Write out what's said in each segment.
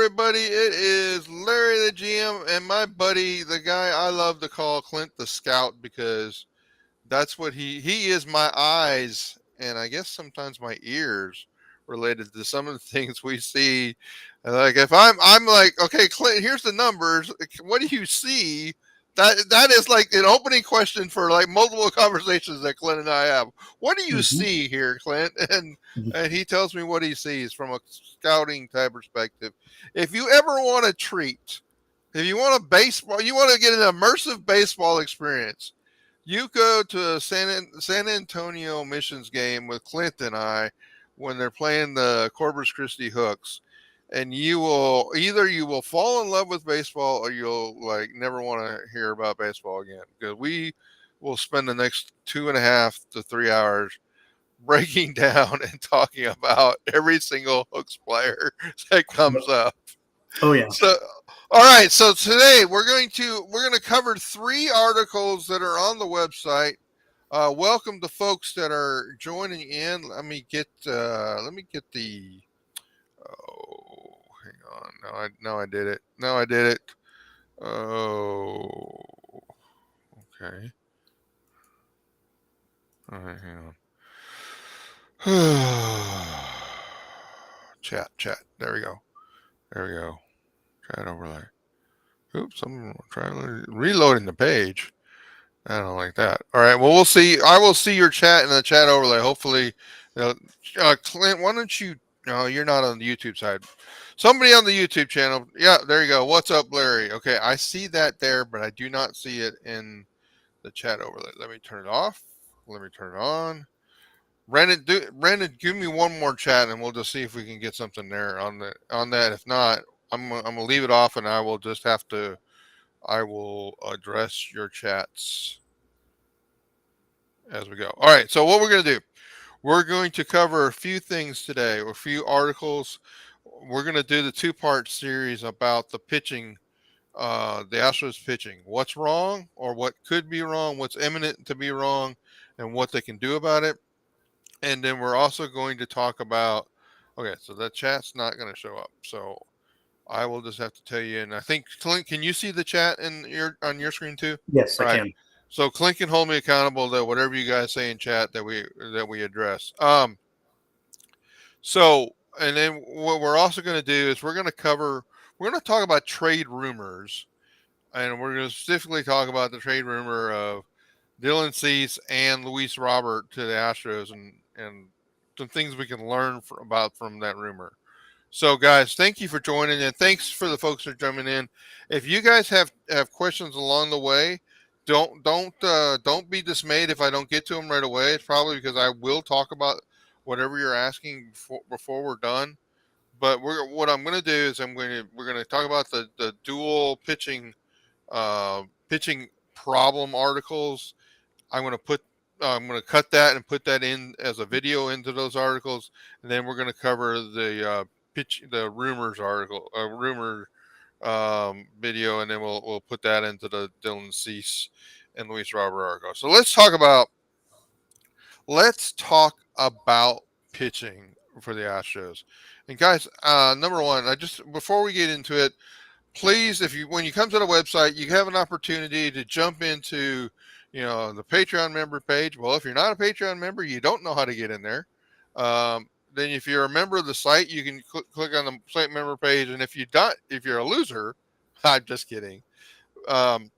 everybody? It is Larry the GM and my buddy, the guy I love to call Clint the Scout, because that's what he is, my eyes and I guess sometimes my ears related to some of the things we see. Like if I'm like, okay, Clint, here's the numbers. What do you see? That is like an opening question for like multiple conversations that Clint and I have. What do you Mhm. see here, Clint? Mhm. And he tells me what he sees from a scouting type perspective. If you ever want a treat, if you want a baseball, you want to get an immersive baseball experience, you go to a San Antonio Missions game with Clint and I when they're playing the Corpus Christi Hooks, and you will fall in love with baseball, or you'll like never want to hear about baseball again, because we will spend the next 2.5 to 3 hours breaking down and talking about every single Hooks player that comes Yep. up. Oh yeah. So, all right. So today we're going to cover three articles that are on the website. Welcome to folks that are joining in. Let me get the. Oh, hang on. No, I did it. No, I did it. Oh, okay. All right, hang on. Chat. There we go. There we go. Chat overlay. Oops, I'm trying reloading the page. I don't like that. All right. Well, we'll see. I will see your chat in the chat overlay. Hopefully, Clint, why don't you? No, you're not on the YouTube side. Somebody on the YouTube channel. Yeah, there you go. What's up, Larry? Okay, I see that there, but I do not see it in the chat overlay. Let me turn it off. Let me turn it on. Brandon, give me one more chat, and we'll just see if we can get something there on that. If not, I'm gonna leave it off, and I will just have to. I will address your chats as we go. All right. So what we're going to do, we're going to cover a few things today, a few articles. We're going to do the two-part series about the pitching, the Astros pitching. What's wrong, or what could be wrong, what's imminent to be wrong, and what they can do about it. And then we're also going to talk about. Okay, so the chat's not going to show up. So I will just have to tell you. And I think Clint, can you see the chat in your on your screen too? Yes, All I right. can. So Clint can hold me accountable that whatever you guys say in chat that we address. So and then what we're also going to do is we're going to talk about trade rumors, and we're going to specifically talk about the trade rumor of Dylan Cease and Luis Robert to the Astros, and some things we can learn about from that rumor. So, guys, thank you for joining, and thanks for the folks that are jumping in. If you guys have questions along the way, don't be dismayed if I don't get to them right away. It's probably because I will talk about whatever you're asking before we're done. But what I'm going to do is we're going to talk about the dual pitching problem articles. I'm going to put I'm going to cut that and put that in as a video into those articles, and then we're going to cover the rumors article, rumor video, and then we'll put that into the Dylan Cease and Luis Robert article. So let's talk about pitching for the Astros. And guys, number one, I just before we get into it, please, if you when you come to the website, you have an opportunity to jump into, the Patreon member page. Well, if you're not a Patreon member, you don't know how to get in there. Then if you're a member of the site, you can click on the site member page. And if you're a loser, I'm just kidding. Um,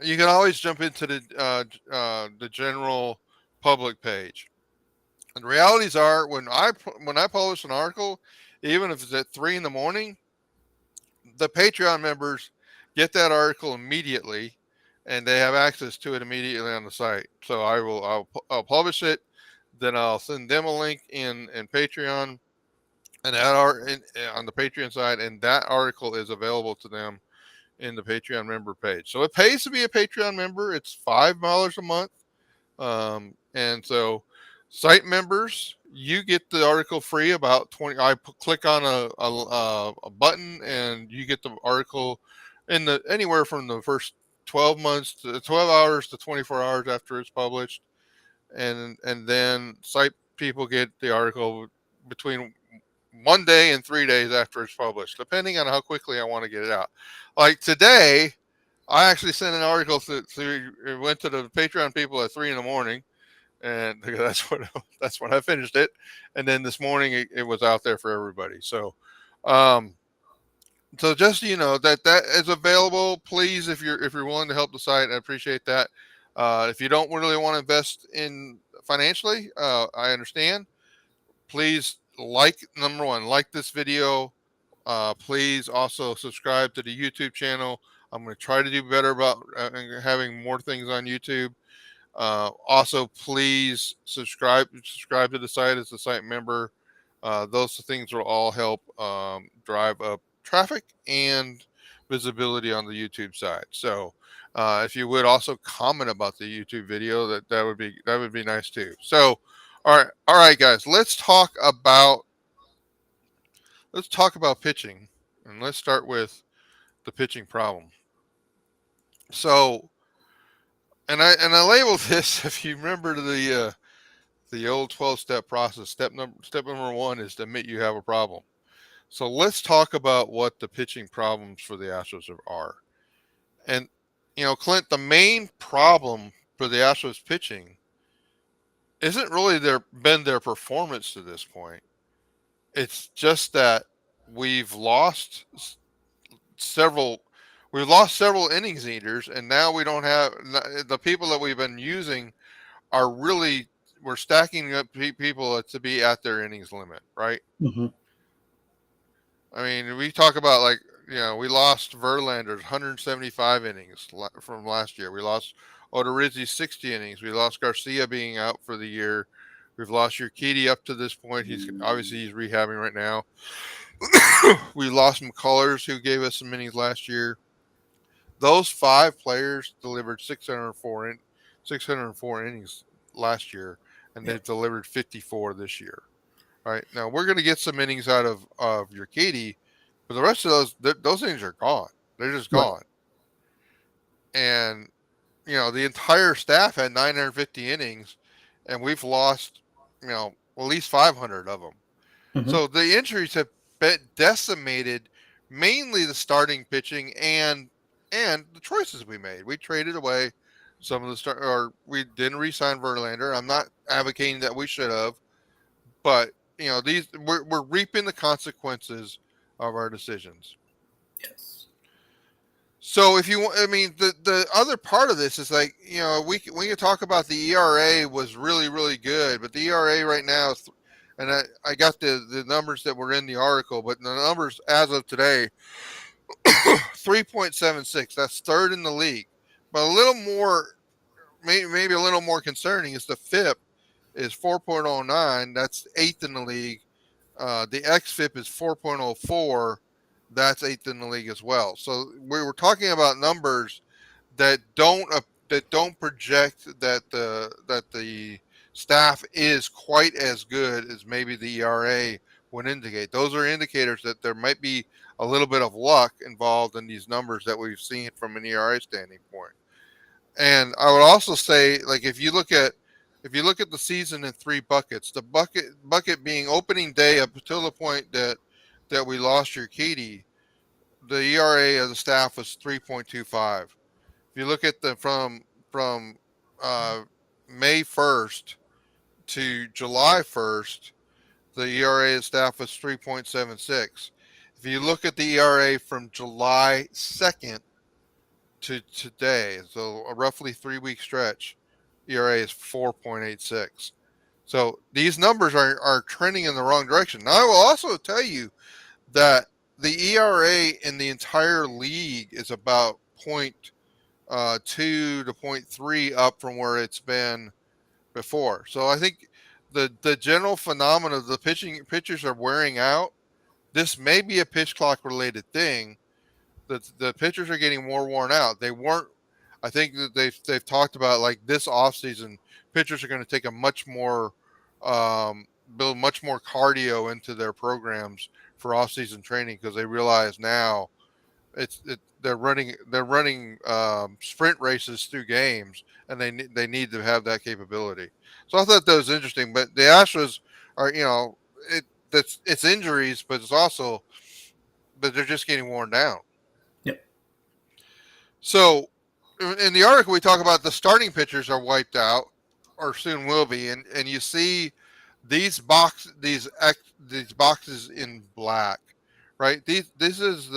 you can always jump into the general public page. And the realities are when I publish an article, even if it's at 3 in the morning, the Patreon members get that article immediately, and they have access to it immediately on the site. So I'll publish it, then I'll send them a link in Patreon, and on the Patreon side, and that article is available to them in the Patreon member page. So it pays to be a Patreon member. It's $5 a month, and so site members, you get the article free about 20. Click on a button, and you get the article in the anywhere from the first 12 months to 12 hours to 24 hours after it's published, and then site people get the article between one day and 3 days after it's published, depending on how quickly I want to get it out. Like today, I actually sent an article through it went to the Patreon people at 3 in the morning, and that's when I finished it. And then this morning it was out there for everybody. Um, so just that is available. Please, if you're willing to help the site, I appreciate that. If you don't really want to invest in financially, I understand. Please number one, like this video. Please also subscribe to the YouTube channel. I'm going to try to do better about having more things on YouTube. Also, please subscribe to the site as a site member. Those things will all help drive up traffic and visibility on the YouTube side. So, if you would also comment about the YouTube video, that would be nice too. So, all right, guys, let's talk about pitching, and let's start with the pitching problem. So, and I labeled this. If you remember the old 12-step process, step number one is to admit you have a problem. So let's talk about what the pitching problems for the Astros are. And Clint, the main problem for the Astros pitching isn't really their performance to this point. It's just that we've lost several we've lost several innings eaters, and now we don't have the people that we've been using are really we're stacking up people to be at their innings limit, right? Mm-hmm. I mean, we talk about we lost Verlander's 175 innings from last year. We lost Odorizzi 60 innings. We lost Garcia being out for the year. We've lost Urquidy up to this point. He's rehabbing right now. We lost McCullers, who gave us some innings last year. Those 5 players delivered 604 innings last year, and they've delivered 54 this year. Right now, we're going to get some innings out of Urquidy, but the rest of those innings are gone. They're just gone. Right. And the entire staff had 950 innings, and we've lost at least 500 of them. Mm-hmm. So the injuries have decimated mainly the starting pitching and the choices we made. We traded away some of the or we didn't re-sign Verlander. I'm not advocating that we should have, but we're reaping the consequences of our decisions. Yes. So if you, I mean, the other part of this is we can talk about the ERA was really, really good, but the ERA right now is, and I got the numbers that were in the article, but the numbers as of today, 3.76. That's third in the league. But a little more, maybe a little more concerning is the FIP is 4.09. That's 8th in the league. The XFIP is 4.04. That's 8th in the league as well. So we were talking about numbers that don't project that the staff is quite as good as maybe the ERA would indicate. Those are indicators that there might be a little bit of luck involved in these numbers that we've seen from an ERA standing point. And I would also say, if you look at the season in 3 buckets, the bucket being opening day up until the point that we lost Urquidy, the ERA of the staff was 3.25. If you look at from May 1st to July 1st, the ERA of staff was 3.76. If you look at the ERA from July 2nd to today, so a roughly 3-week stretch, ERA is 4.86. So these numbers are trending in the wrong direction. Now, I will also tell you that the ERA in the entire league is about 0.2 to 0.3 up from where it's been before. So I think the general phenomenon of the pitchers are wearing out. This may be a pitch clock related thing. The pitchers are getting more worn out. They weren't. I think that they've talked about this offseason, pitchers are going to take a much more build much more cardio into their programs for offseason training because they realize now they're running sprint races through games, and they need to have that capability. So I thought that was interesting. But the Astros are that's it's injuries, but it's also but they're just getting worn down. Yep. So in the article, we talk about the starting pitchers are wiped out or soon will be, and you see these boxes in black, right? This is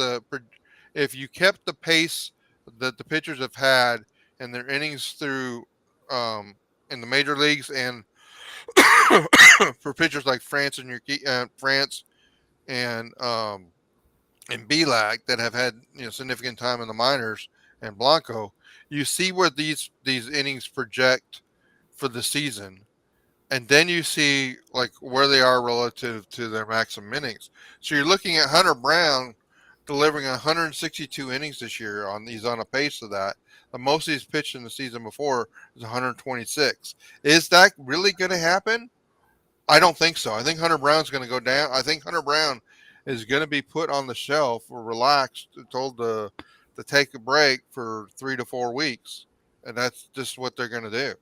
if you kept the pace that the pitchers have had in their innings through um, in the major leagues and for pitchers like France and Belak that have had significant time in the minors and Blanco, you see where these innings project for the season, and then you see like where they are relative to their maximum innings. So you're looking at Hunter Brown delivering 162 innings this year. He's on a pace of that. The most he's pitched in the season before is 126. Is that really going to happen? I don't think so. I think Hunter Brown's going to go down. I think Hunter Brown is going to be put on the shelf or relaxed, told to take a break for 3 to 4 weeks, and that's just what they're going to do.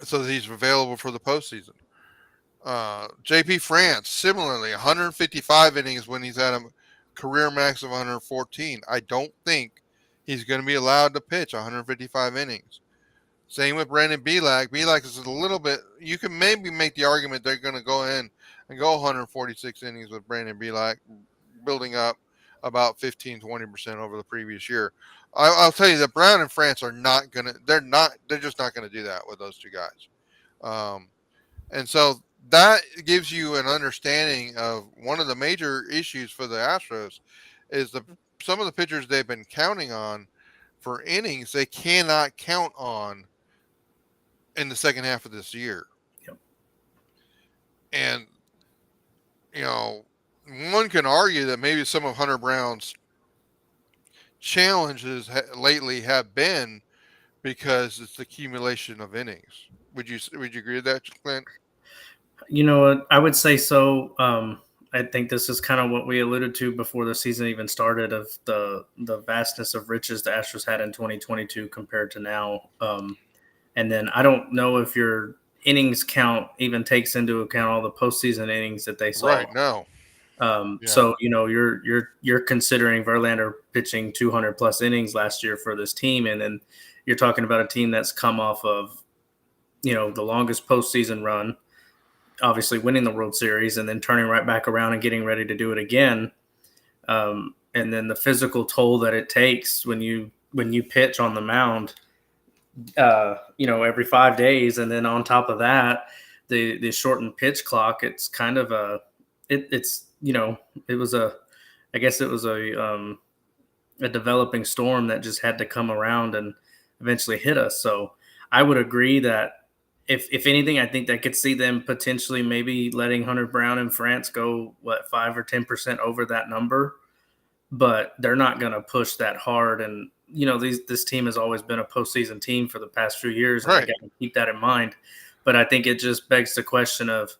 So that he's available for the postseason. JP France, similarly, 155 innings when he's at a career max of 114. I don't think he's going to be allowed to pitch 155 innings. Same with Brandon Belak. Belak is a little bit. You can maybe make the argument they're going to go in and go 146 innings with Brandon Belak, building up about 15-20% over the previous year. I'll tell you that Brown and France are not going to. They're not. They're just not going to do that with those two guys. And so that gives you an understanding of one of the major issues for the Astros is some of the pitchers they've been counting on for innings they cannot count on in the second half of this year. Yep. And, you know, one can argue that maybe some of Hunter Brown's challenges lately have been because it's the accumulation of innings. Would you agree with that, Clint? You know what? I would say so. I think this is kind of what we alluded to before the season even started of the vastness of riches the Astros had in 2022 compared to now. And then I don't know if your innings count even takes into account all the postseason innings that they saw. Right. No. Yeah. So you're considering Verlander pitching 200 plus innings last year for this team, and then you're talking about a team that's come off of the longest postseason run, obviously winning the World Series, and then turning right back around and getting ready to do it again. And then the physical toll that it takes when you pitch on the mound, every 5 days, and then on top of that, the shortened pitch clock. It's kind of it was a developing storm that just had to come around and eventually hit us. So I would agree that if anything, I think that could see them potentially maybe letting Hunter Brown and France go 5 or 10% over that number, but they're not going to push that hard. And this team has always been a postseason team for the past few years, and Right. they got to keep that in mind. But I think it just begs the question of,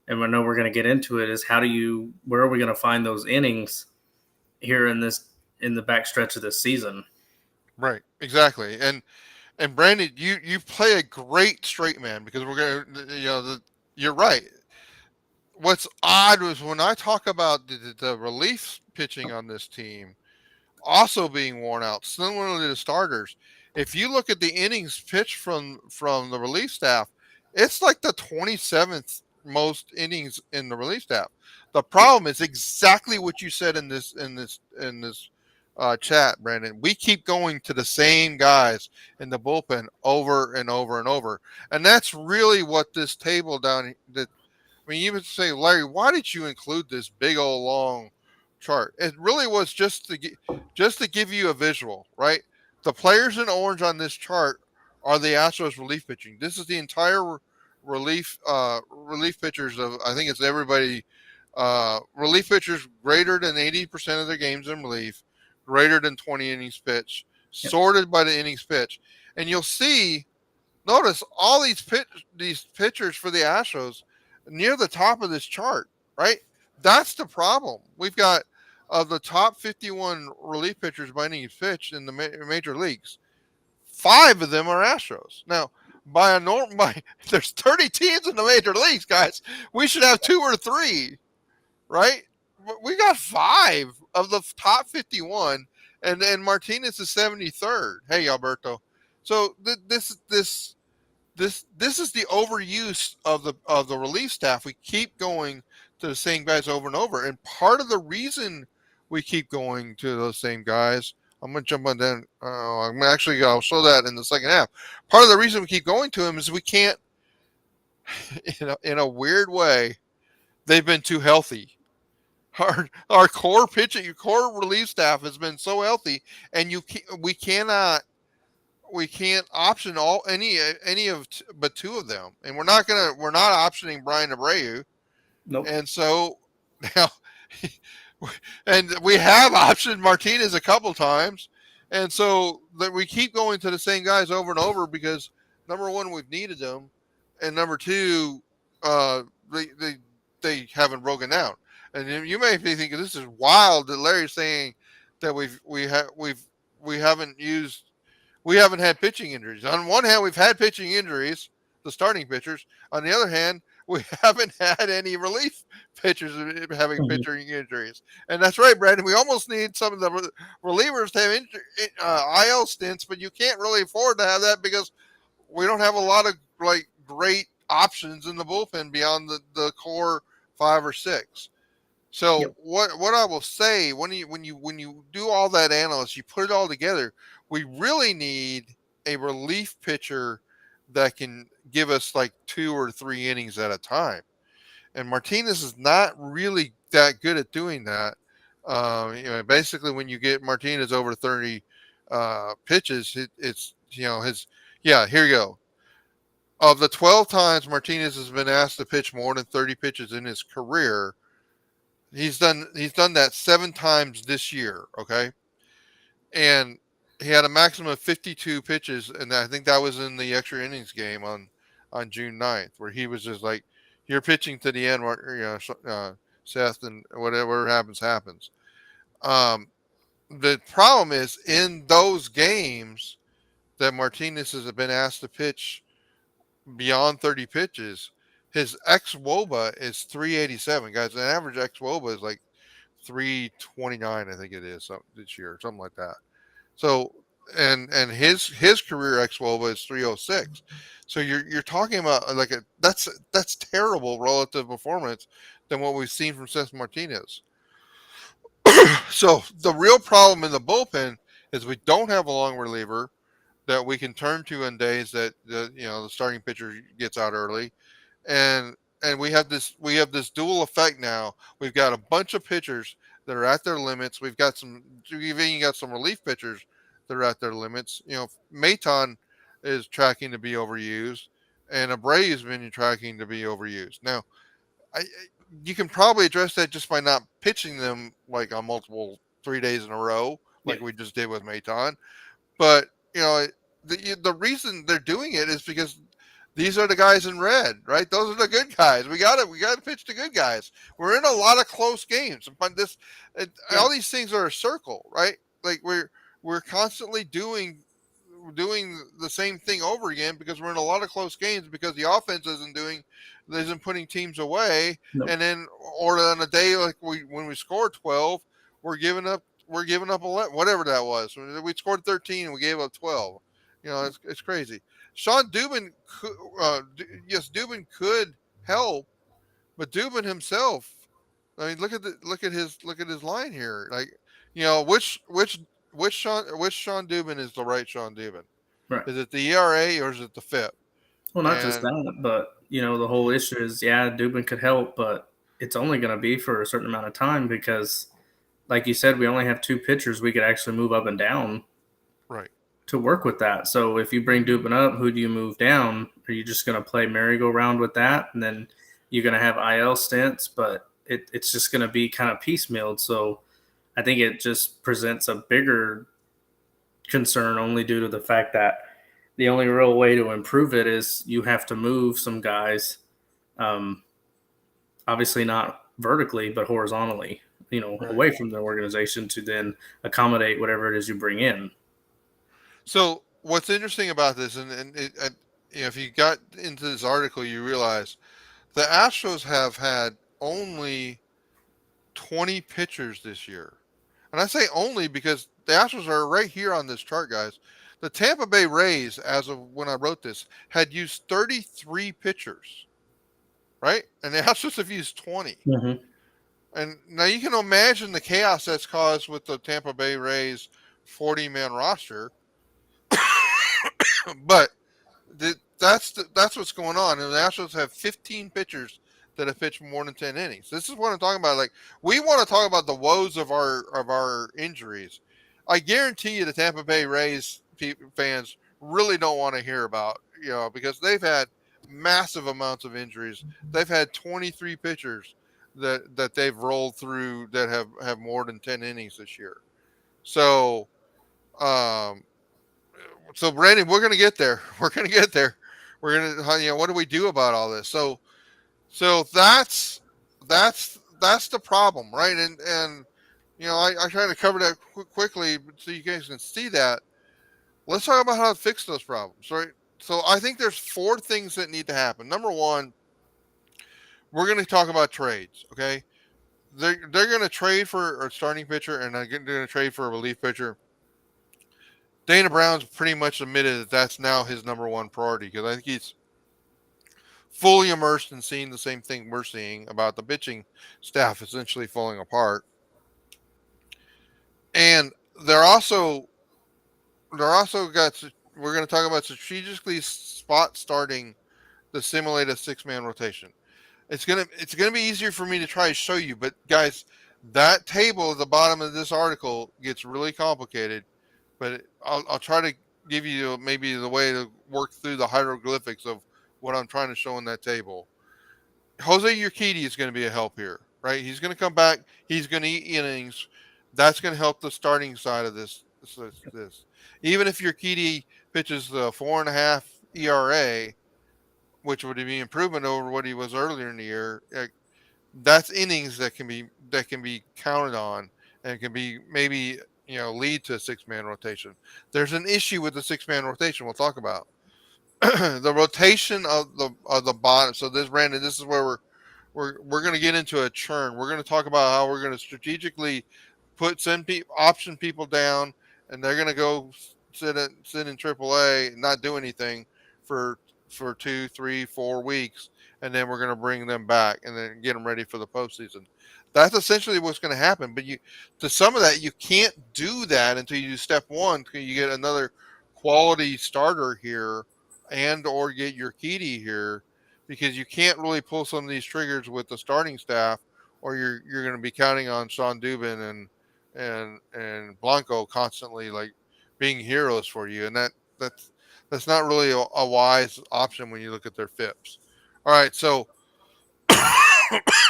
and I know we're going to get into it, is where are we going to find those innings here in the backstretch of this season? Right. Exactly. And Brandon, you play a great straight man because we're gonna you're right. What's odd was when I talk about the relief pitching on this team also being worn out, similarly to the starters. If you look at the innings pitched from the relief staff, it's like the 27th most innings in the relief staff. The problem is exactly what you said in this chat, Brandon. We keep going to the same guys in the bullpen over and over and over, and that's really what this table down. That I mean, you would say, Larry, why did you include this big old long chart? It really was just to give you a visual, right? The players in orange on this chart are the Astros relief pitching. This is the entire relief pitchers of I think it's everybody relief pitchers greater than 80% of their games in relief, greater than 20 innings pitched, Yep. sorted by the innings pitch. And you'll see, notice all these pitchers for the Astros near the top of this chart, right? That's the problem. We've got of the top 51 relief pitchers by innings pitched in the major leagues, 5 of them are Astros. Now, there's 30 teams in the major leagues, guys. We should have 2 or 3, right? We got 5 of the top 51, and Martinez is 73rd. Hey, Alberto. So this is the overuse of the relief staff. We keep going to the same guys over and over, and part of the reason we keep going to those same guys. I'm gonna jump on that. I'll show that in the second half. Part of the reason we keep going to them is we can't, in a weird way, they've been too healthy. Our core relief staff has been so healthy, and we can't option any of but 2 of them, and we're not optioning Brian Abreu. Nope. And so now, and we have optioned Martinez a couple times, and so that we keep going to the same guys over and over because number one, we've needed them, and number two, they haven't broken down. And you may be thinking this is wild that Larry's saying that we haven't had pitching injuries. On one hand, we've had pitching injuries, the starting pitchers. On the other hand, we haven't had any relief pitchers having pitching injuries. And that's right, Brandon. We almost need some of the relievers to have IL stints, but you can't really afford to have that because we don't have a lot of great options in the bullpen beyond the core 5 or 6. So Yep. what I will say when you do all that analysis, you put it all together, we really need a relief pitcher that can give us 2 or 3 innings at a time. And Martinez is not really that good at doing that. Basically, when you get Martinez over 30 pitches, it's his. Yeah, here you go. Of the 12 times Martinez has been asked to pitch more than 30 pitches in his career, he's done that 7 times this year. Okay, and he had a maximum of 52 pitches, and I think that was in the extra innings game on June 9th, where he was just like, "You're pitching to the end, Seth, and whatever happens." The problem is in those games that Martinez has been asked to pitch beyond 30 pitches, his xWOBA is 387, guys. An average xWOBA is 329, I think it is this year, something like that. So, and his career xWOBA is 306. So you're talking about that's terrible relative performance than what we've seen from Seth Martinez. So the real problem in the bullpen is we don't have a long reliever that we can turn to in days that the starting pitcher gets out early, and we have this dual effect now. We've got a bunch of pitchers that are at their limits. We've even got some relief pitchers that are at their limits. Maton is tracking to be overused, and Abreu has been tracking to be overused. Now, you can probably address that just by not pitching them on multiple 3 days in a row, like we just did with Maton. But the reason they're doing it is because these are the guys in red, right? Those are the good guys. We got to pitch the good guys. We're in a lot of close games. All these things are a circle, right? We're constantly doing the same thing over again because we're in a lot of close games because the offense isn't putting teams away. No. And then, or on a day when we score 12, we're giving up 11, whatever that was. We scored 13 and we gave up 12. It's crazy. Sean Dubin Dubin could help, but Dubin himself, I mean, look at his line here. Which Sean Dubin is the right Sean Dubin? Right. Is it the ERA or is it the FIP? Well, not just that, but the whole issue is, Dubin could help, but it's only going to be for a certain amount of time because, like you said, we only have 2 pitchers we could actually move up and down. Right. To work with that. So if you bring Dubin up, who do you move down? Are you just going to play merry-go-round with that? And then you're going to have IL stints, but it's just going to be kind of piecemealed. So I think it just presents a bigger concern only due to the fact that the only real way to improve it is you have to move some guys, obviously not vertically, but horizontally, right, away from the organization to then accommodate whatever it is you bring in. So what's interesting about this, and if you got into this article, you realize the Astros have had only 20 pitchers this year. And I say only because the Astros are right here on this chart, guys. The Tampa Bay Rays, as of when I wrote this, had used 33 pitchers, right? And the Astros have used 20. Mm-hmm. And now you can imagine the chaos that's caused with the Tampa Bay Rays 40-man roster. But that's what's going on. And the Astros have 15 pitchers that have pitched more than 10 innings. This is what I'm talking about. Like, we want to talk about the woes of our injuries. I guarantee you the Tampa Bay Rays fans really don't want to hear about, because they've had massive amounts of injuries. They've had 23 pitchers that they've rolled through that have more than 10 innings this year. So, Brandon, we're going to get there. We're going to get there. We're going to, what do we do about all this? So that's the problem, right? And I try to cover that quickly so you guys can see that. Let's talk about how to fix those problems, right? So I think there's 4 things that need to happen. Number one, we're going to talk about trades, okay? They're going to trade for a starting pitcher, and they're going to trade for a relief pitcher. Dana Brown's pretty much admitted that that's now his number one priority, because I think he's fully immersed in seeing the same thing we're seeing about the pitching staff essentially falling apart. And they're also got, we're going to talk about strategically spot starting the simulated 6-man rotation. It's gonna be easier for me to try to show you, but guys, that table at the bottom of this article gets really complicated. But I'll try to give you maybe the way to work through the hieroglyphics of what I'm trying to show in that table. Jose Urquidy is going to be a help here, right? He's going to come back. He's going to eat innings. That's going to help the starting side of this. Even if Urquidy pitches the 4.5 ERA, which would be improvement over what he was earlier in the year, that's innings that can be counted on and can be maybe lead to a 6-man rotation. There's an issue with the 6-man rotation we'll talk about. The rotation of the bottom. So Brandon, this is where we're going to get into a churn. We're going to talk about how we're going to strategically option people down, and they're going to go sit in AAA and not do anything for 2, 3, 4 weeks, and then we're going to bring them back and then get them ready for the postseason. That's essentially what's going to happen. But to some of that, you can't do that until you do step one. You get another quality starter here and or get Urquidy here, because you can't really pull some of these triggers with the starting staff, or you're going to be counting on Sean Dubin and Blanco constantly like being heroes for you, and that's not really a wise option when you look at their FIPS. All right, so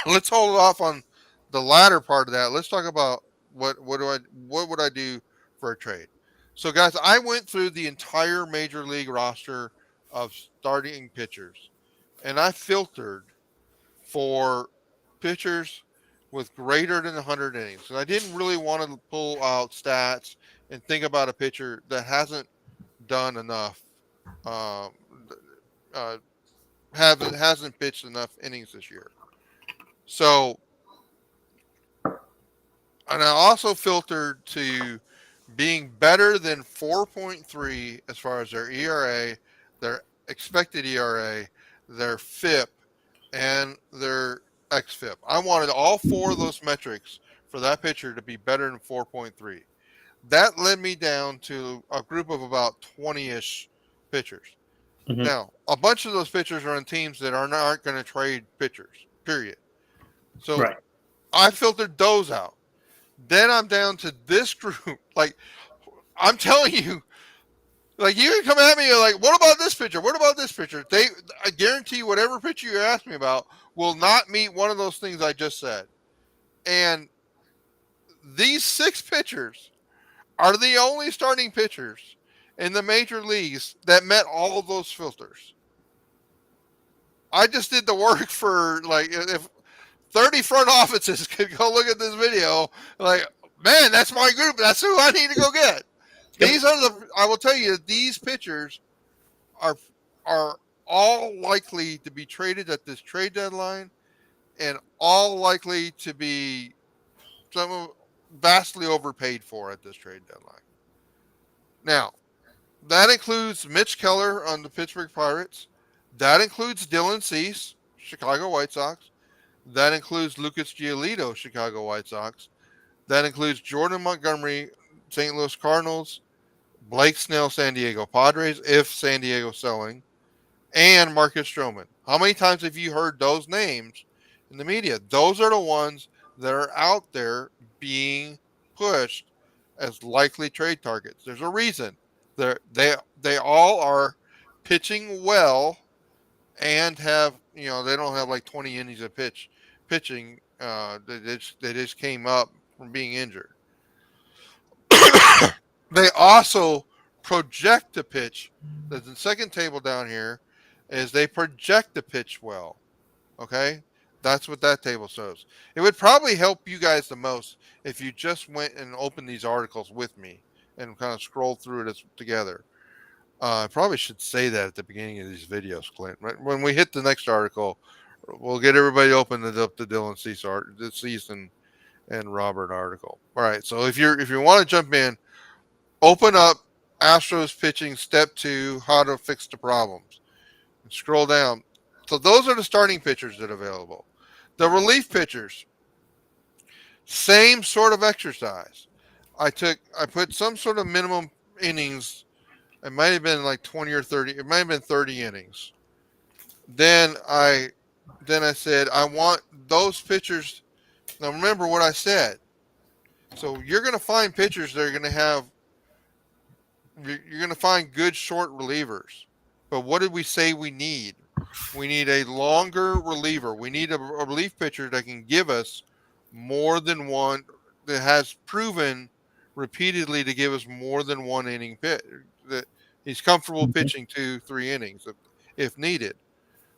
let's hold off on the latter part of that. Let's talk about what would I do for a trade. So guys, I went through the entire major league roster of starting pitchers, and I filtered for pitchers with greater than 100 innings. And I didn't really want to pull out stats and think about a pitcher that hasn't done enough, hasn't pitched enough innings this year. So, and I also filtered to being better than 4.3 as far as their ERA, their expected ERA, their FIP, and their XFIP. I wanted all 4 of those metrics for that pitcher to be better than 4.3. That led me down to a group of about 20-ish pitchers. Mm-hmm. Now, a bunch of those pitchers are on teams that aren't going to trade pitchers, period. So right. I filtered those out. Then I'm down to this group. Like, I'm telling you, like, you can come at me, you're like, what about this pitcher? What about this pitcher? I guarantee you, whatever pitcher you ask me about will not meet one of those things I just said. And these 6 pitchers are the only starting pitchers in the major leagues that met all of those filters. I just did the work for, like, if 30 front offices could go look at this video, like, man, that's my group. That's who I need to go get. Yep. I will tell you, these pitchers are are all likely to be traded at this trade deadline, and all likely to be some vastly overpaid for at this trade deadline. Now, that includes Mitch Keller on the Pittsburgh Pirates. That includes Dylan Cease, Chicago White Sox. That includes Lucas Giolito, Chicago White Sox. That includes Jordan Montgomery, St. Louis Cardinals. Blake Snell, San Diego Padres, if San Diego's selling, and Marcus Stroman. How many times have you heard those names in the media? Those are the ones that are out there being pushed as likely trade targets. There's a reason. They all are pitching well and have, they don't have like 20 innings of pitching. They just came up from being injured. They also project to pitch. The second table down here is they project to pitch well. Okay? That's what that table shows. It would probably help you guys the most if you just went and opened these articles with me and kind of scroll through it together. I probably should say that at the beginning of these videos, Clint. Right? When we hit the next article, we'll get everybody open up to Dylan Cease and Robert article. All right. So if you want to jump in, open up Astros pitching step 2, how to fix the problems. And scroll down. So those are the starting pitchers that are available. The relief pitchers, same sort of exercise. I put some sort of minimum innings. It might have been like 20 or 30. It might have been 30 innings. Then I said I want those pitchers. Now remember what I said. So you're going to find pitchers that are going to have. You're going to find good short relievers. But what did we say we need? We need a longer reliever. We need a relief pitcher that can give us more than one, that has proven repeatedly to give us more than one inning pitch. That he's comfortable pitching 2-3 innings if needed.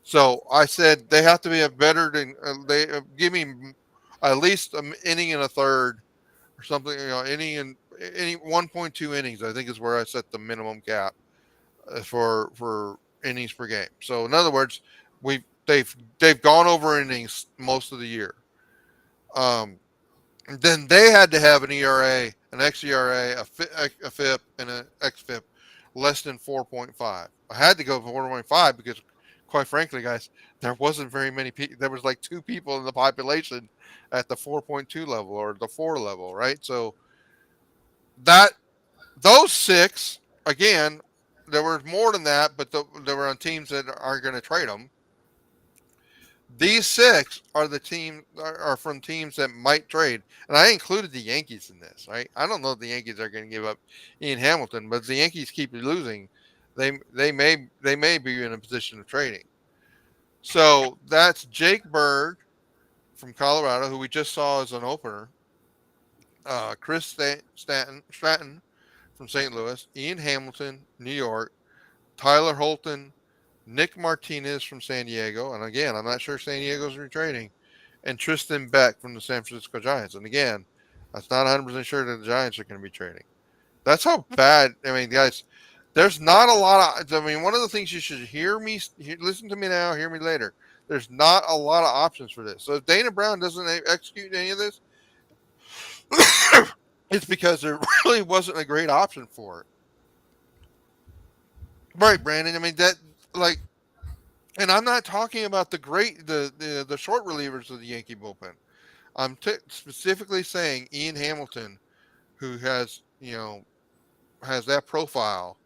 So I said they have to be a better than give me at least an inning and a third or something. Any 1.2 innings, I think, is where I set the minimum cap for innings per game. So in other words, they've gone over innings most of the year. Then they had to have an ERA, an xERA, a FIP, and an xFIP less than 4.5. I had to go for 4.5 because, quite frankly, guys, there wasn't very many people. There was like 2 people in the population at the 4.2 level or the 4 level, right? So those 6, again, there was more than that, but they were on teams that aren't going to trade them. These 6 are from teams that might trade, and I included the Yankees in this. Right? I don't know if the Yankees are going to give up Ian Hamilton, but if the Yankees keep losing, they may be in a position of trading. So that's Jake Bird from Colorado, who we just saw as an opener. Chris Stratton from St. Louis, Ian Hamilton, New York, Tyler Holton, Nick Martinez from San Diego, and again, I'm not sure San Diego's retrading, and Tristan Beck from the San Francisco Giants. And again, that's not 100% sure that the Giants are going to be trading. That's how bad. I mean, guys, there's not a lot of. I mean, one of the things you should listen to me now, hear me later. There's not a lot of options for this. So if Dana Brown doesn't execute any of this, it's because there really wasn't a great option for it. Right, Brandon. I mean, and I'm not talking about the short relievers of the Yankee bullpen. I'm specifically saying Ian Hamilton, who has that profile,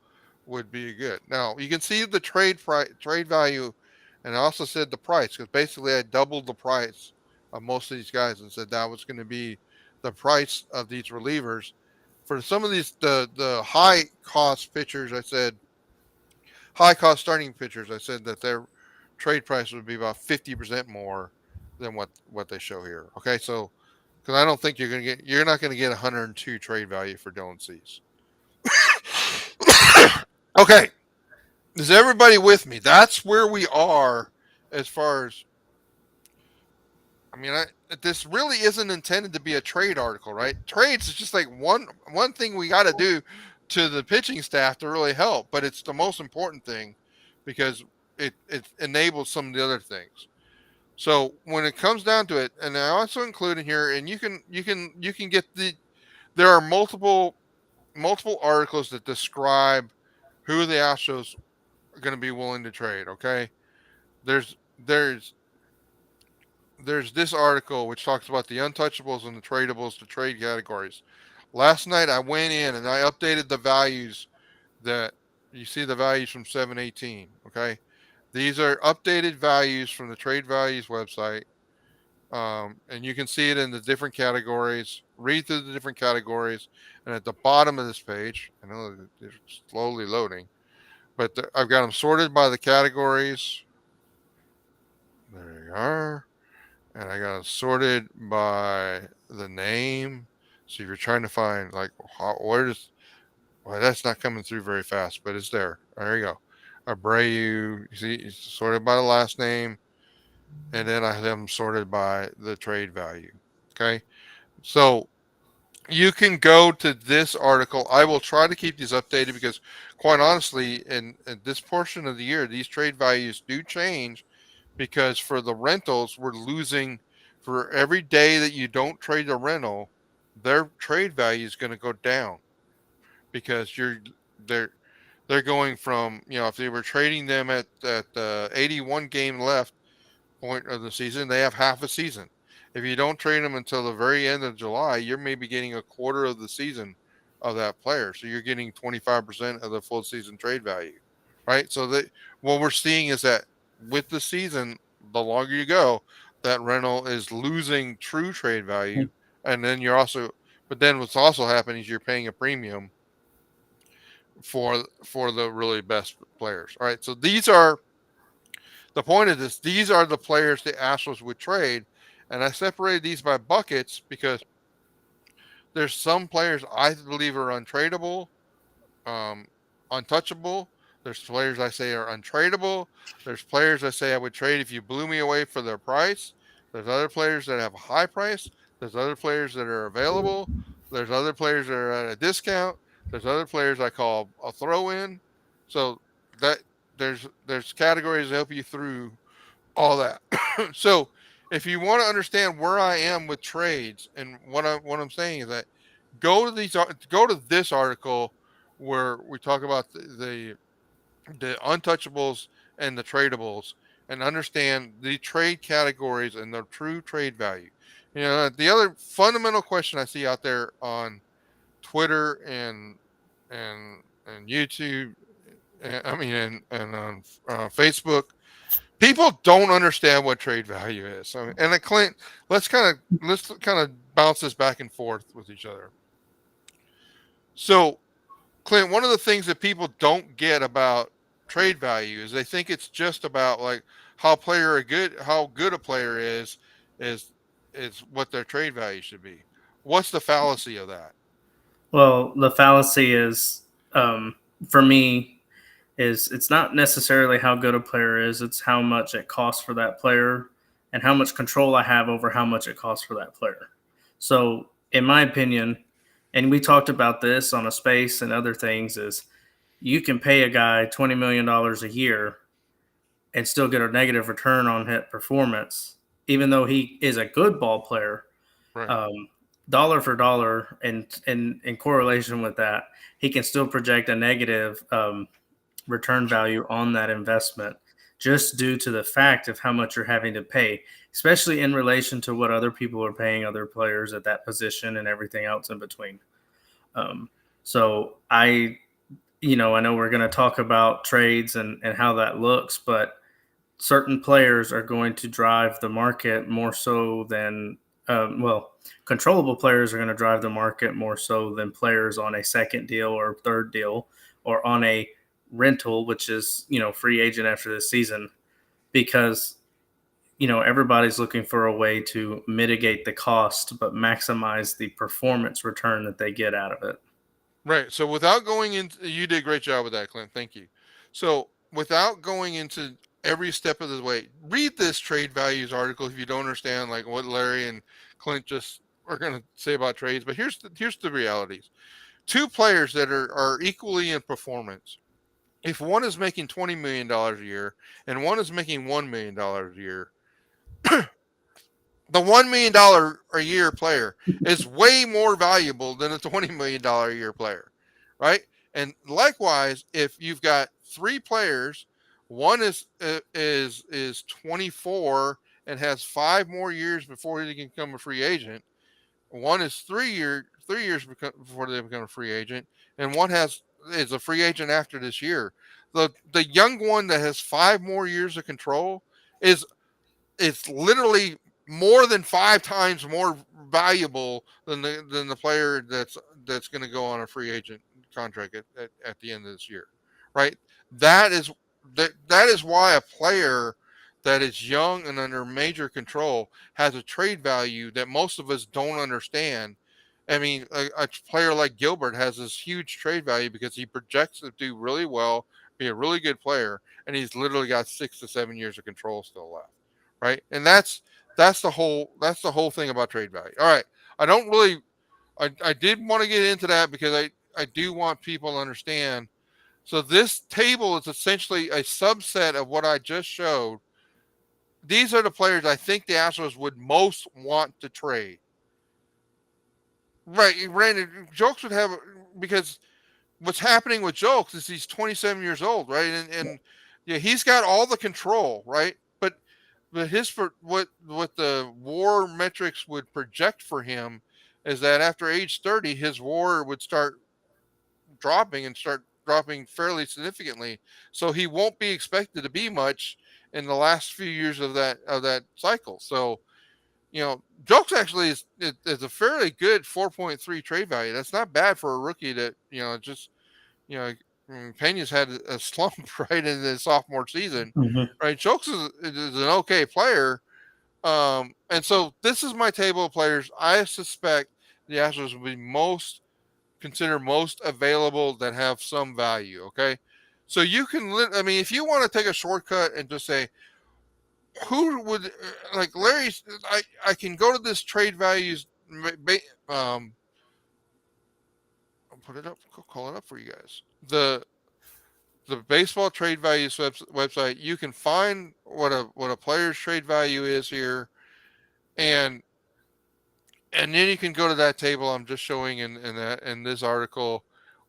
would be good. Now you can see the trade value, and I also said the price, because basically I doubled the price of most of these guys and said that was going to be the price of these relievers. For some of these the high cost pitchers, I said high cost starting pitchers, I said that their trade price would be about 50% more than what they show here. Okay, so because I don't think you're not going to get 102 trade value for Dylan Cease. Okay, is everybody with me? That's where we are as far as. I mean, this really isn't intended to be a trade article, right? Trades is just like one thing we got to do to the pitching staff to really help, but it's the most important thing because it enables some of the other things. So when it comes down to it, and I also include in here, and you can get there are multiple articles that describe who the Astros are going to be willing to trade. Okay, there's there's there's this article which talks about the untouchables and the tradables to trade categories. Last night I went in and I updated the values that you see the values from 718. Okay, these are updated values from the Trade Values website. And you can see it in the different categories. Read through the different categories, and at the bottom of this page, I know they're slowly loading, but I've got them sorted by the categories. There you are, and I got them sorted by the name. So if you're trying to find like where does well, that's not coming through very fast, but it's there. There you go. Abreu, you see, it's sorted by the last name, and then I have them sorted by the trade value. Okay. So you can go to this article. I will try to keep these updated because, quite honestly, in this portion of the year, these trade values do change because for the rentals, we're losing for every day that you don't trade a rental, their trade value is going to go down because they're they're going from if they were trading them at the 81 game left point of the season, they have half a season. If you don't trade them until the very end of July, you're maybe getting a quarter of the season of that player. So you're getting 25% of the full season trade value, right? So that what we're seeing is that with the season, the longer you go, that rental is losing true trade value, and then but then what's also happening is you're paying a premium for the really best players. All right, so these are the point of this. These are the players the Astros would trade, and I separated these by buckets because there's some players I believe are untradeable, untouchable. There's players I say are untradeable. There's players I say I would trade if you blew me away for their price. There's other players that have a high price. There's other players that are available. There's other players that are at a discount. There's other players I call a throw in. So that there's categories that help you through all that. So if you want to understand where I am with trades and what I'm saying is that go to this article where we talk about the untouchables and the tradables and understand the trade categories and their true trade value. The other fundamental question I see out there on Twitter and YouTube, and on Facebook, people don't understand what trade value is. So, and Clint, let's kind of bounce this back and forth with each other. So, Clint, one of the things that people don't get about trade value is they think it's just about like how good a player is what their trade value should be. What's the fallacy of that? Well, the fallacy is, for me, is it's not necessarily how good a player is, it's how much it costs for that player and how much control I have over how much it costs for that player. So, in my opinion, and we talked about this on a space and other things, is you can pay a guy $20 million a year and still get a negative return on hit performance, even though he is a good ball player. Right. Dollar for dollar, and in correlation with that, he can still project a negative return value on that investment just due to the fact of how much you're having to pay, especially in relation to what other people are paying other players at that position and everything else in between. So I know we're going to talk about trades and how that looks, but certain players are going to drive the market more so than controllable players are going to drive the market more so than players on a second deal or third deal or on a rental, which is, free agent after this season, because, everybody's looking for a way to mitigate the cost, but maximize the performance return that they get out of it. Right. So without going into, you did a great job with that, Clint. Thank you. So without going into every step of the way, read this trade values article if you don't understand like what Larry and Clint just are going to say about trades. But here's the realities. Two players that are equally in performance if one is making $20 million a year and one is making $1 million a year, the $1 million a year player is way more valuable than a $20 million a year player, right? And likewise, if you've got three players, one is 24 and has 5 more years before he can become a free agent. One is 3 years before they become a free agent, and one is a free agent after this year. The young one that has 5 more years of control is it's literally more than 5 times more valuable than the player that's going to go on a free agent contract at the end of this year, right? That is that is why a player that is young and under major control has a trade value that most of us don't understand. I mean, a player like Gilbert has this huge trade value because he projects to do really well, be a really good player, and he's literally got 6 to 7 years of control still left, right? And that's the whole thing about trade value. All right, I don't really, I did want to get into that because I do want people to understand. So this table is essentially a subset of what I just showed. These are the players I think the Astros would most want to trade. Right, Brandon Jokes would have because what's happening with Jokes is he's 27 years old, right? And yeah, he's got all the control, right? But what the WAR metrics would project for him is that after age 30, his WAR would start dropping fairly significantly. So he won't be expected to be much in the last few years of that cycle. So Jokes actually is a fairly good 4.3 trade value. That's not bad for a rookie that just you know Pena's had a slump right in his sophomore season, Mm-hmm. right? Jokes is an okay player, and so this is my table of players I suspect the Astros will be most available that have some value. Okay, so you can I mean, if you want to take a shortcut and just say who would like Larry's, I can go to this trade values. I'll put it up, call it up for you guys. The baseball trade values website. You can find what a player's trade value is here, and then you can go to that table I'm just showing in this article,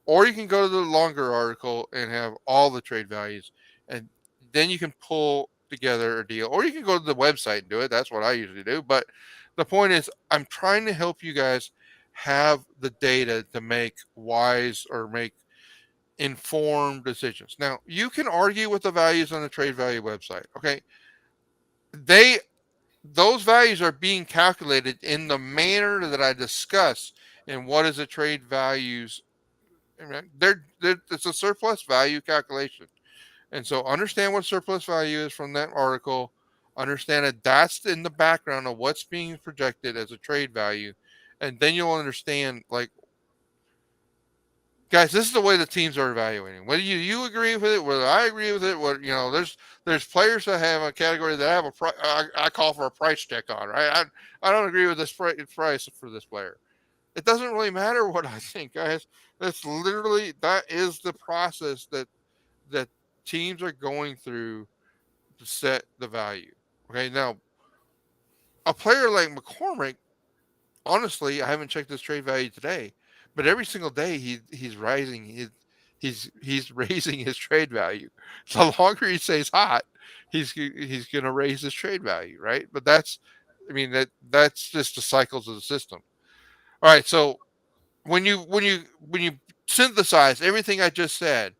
or you can go to the longer article and have all the trade values, and then you can pull together a deal, or you can go to the website and do it. That's what I usually do. But the point is, I'm trying to help you guys have the data to make wise or make informed decisions. Now, you can argue with the values on the trade value website. Okay, they those values are being calculated in the manner that I discussed. And what is a trade values? It's a surplus value calculation. And so understand what surplus value is from that article. Understand that that's in the background of what's being projected as a trade value. And then you'll understand, like, guys, this is the way the teams are evaluating. Whether you agree with it, whether I agree with it, there's players that have a category that have I call for a price check on, right? I don't agree with this price for this player. It doesn't really matter what I think, guys. That is the process that teams are going through to set the value. Okay, now a player like McCormick, honestly, I haven't checked his trade value today, but every single day he's rising. He's raising his trade value. The longer he stays hot, he's going to raise his trade value, right? But I mean that's just the cycles of the system. All right, so when you synthesize everything I just said,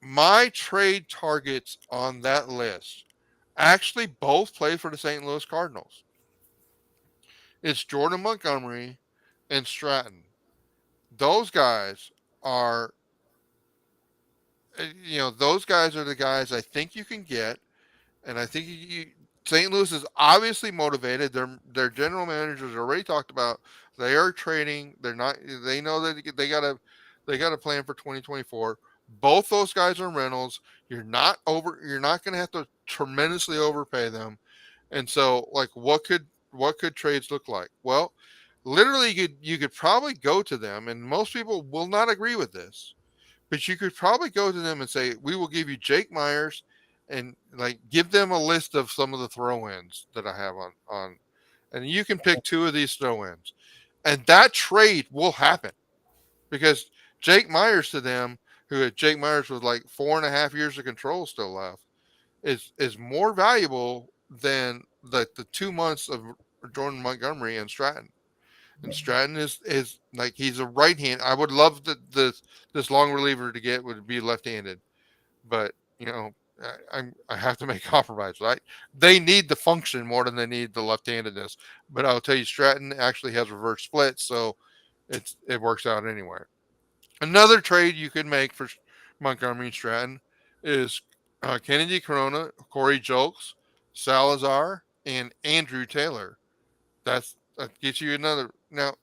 my trade targets on that list actually both play for the St. Louis Cardinals. It's Jordan Montgomery and Stratton. Those guys are, those guys are the guys I think you can get, and I think St. Louis is obviously motivated. Their general managers already talked about they are trading. They're not. They know that they got a plan for 2024. Both those guys are rentals. You're not going to have to tremendously overpay them. And so, like, what could trades look like? Well, literally, you could probably go to them, and most people will not agree with this. but you could probably go to them and say, we will give you Jake Myers, and like give them a list of some of the throw-ins that I have on, and you can pick 2 of these throw-ins, and that trade will happen because Jake Myers to them, who had Jake Myers with like 4.5 years of control still left, is more valuable than the 2 months of Jordan Montgomery and Stratton. And Stratton is like, he's a right hand. I would love this long reliever to get would be left handed, but I have to make compromise, right? They need the function more than they need the left handedness. But I'll tell you, Stratton actually has reverse splits, so it works out anywhere. Another trade you could make for Montgomery and Stratton is Kennedy Corona, Corey Julks, Salazar, and Andrew Taylor. That gets you another. Now,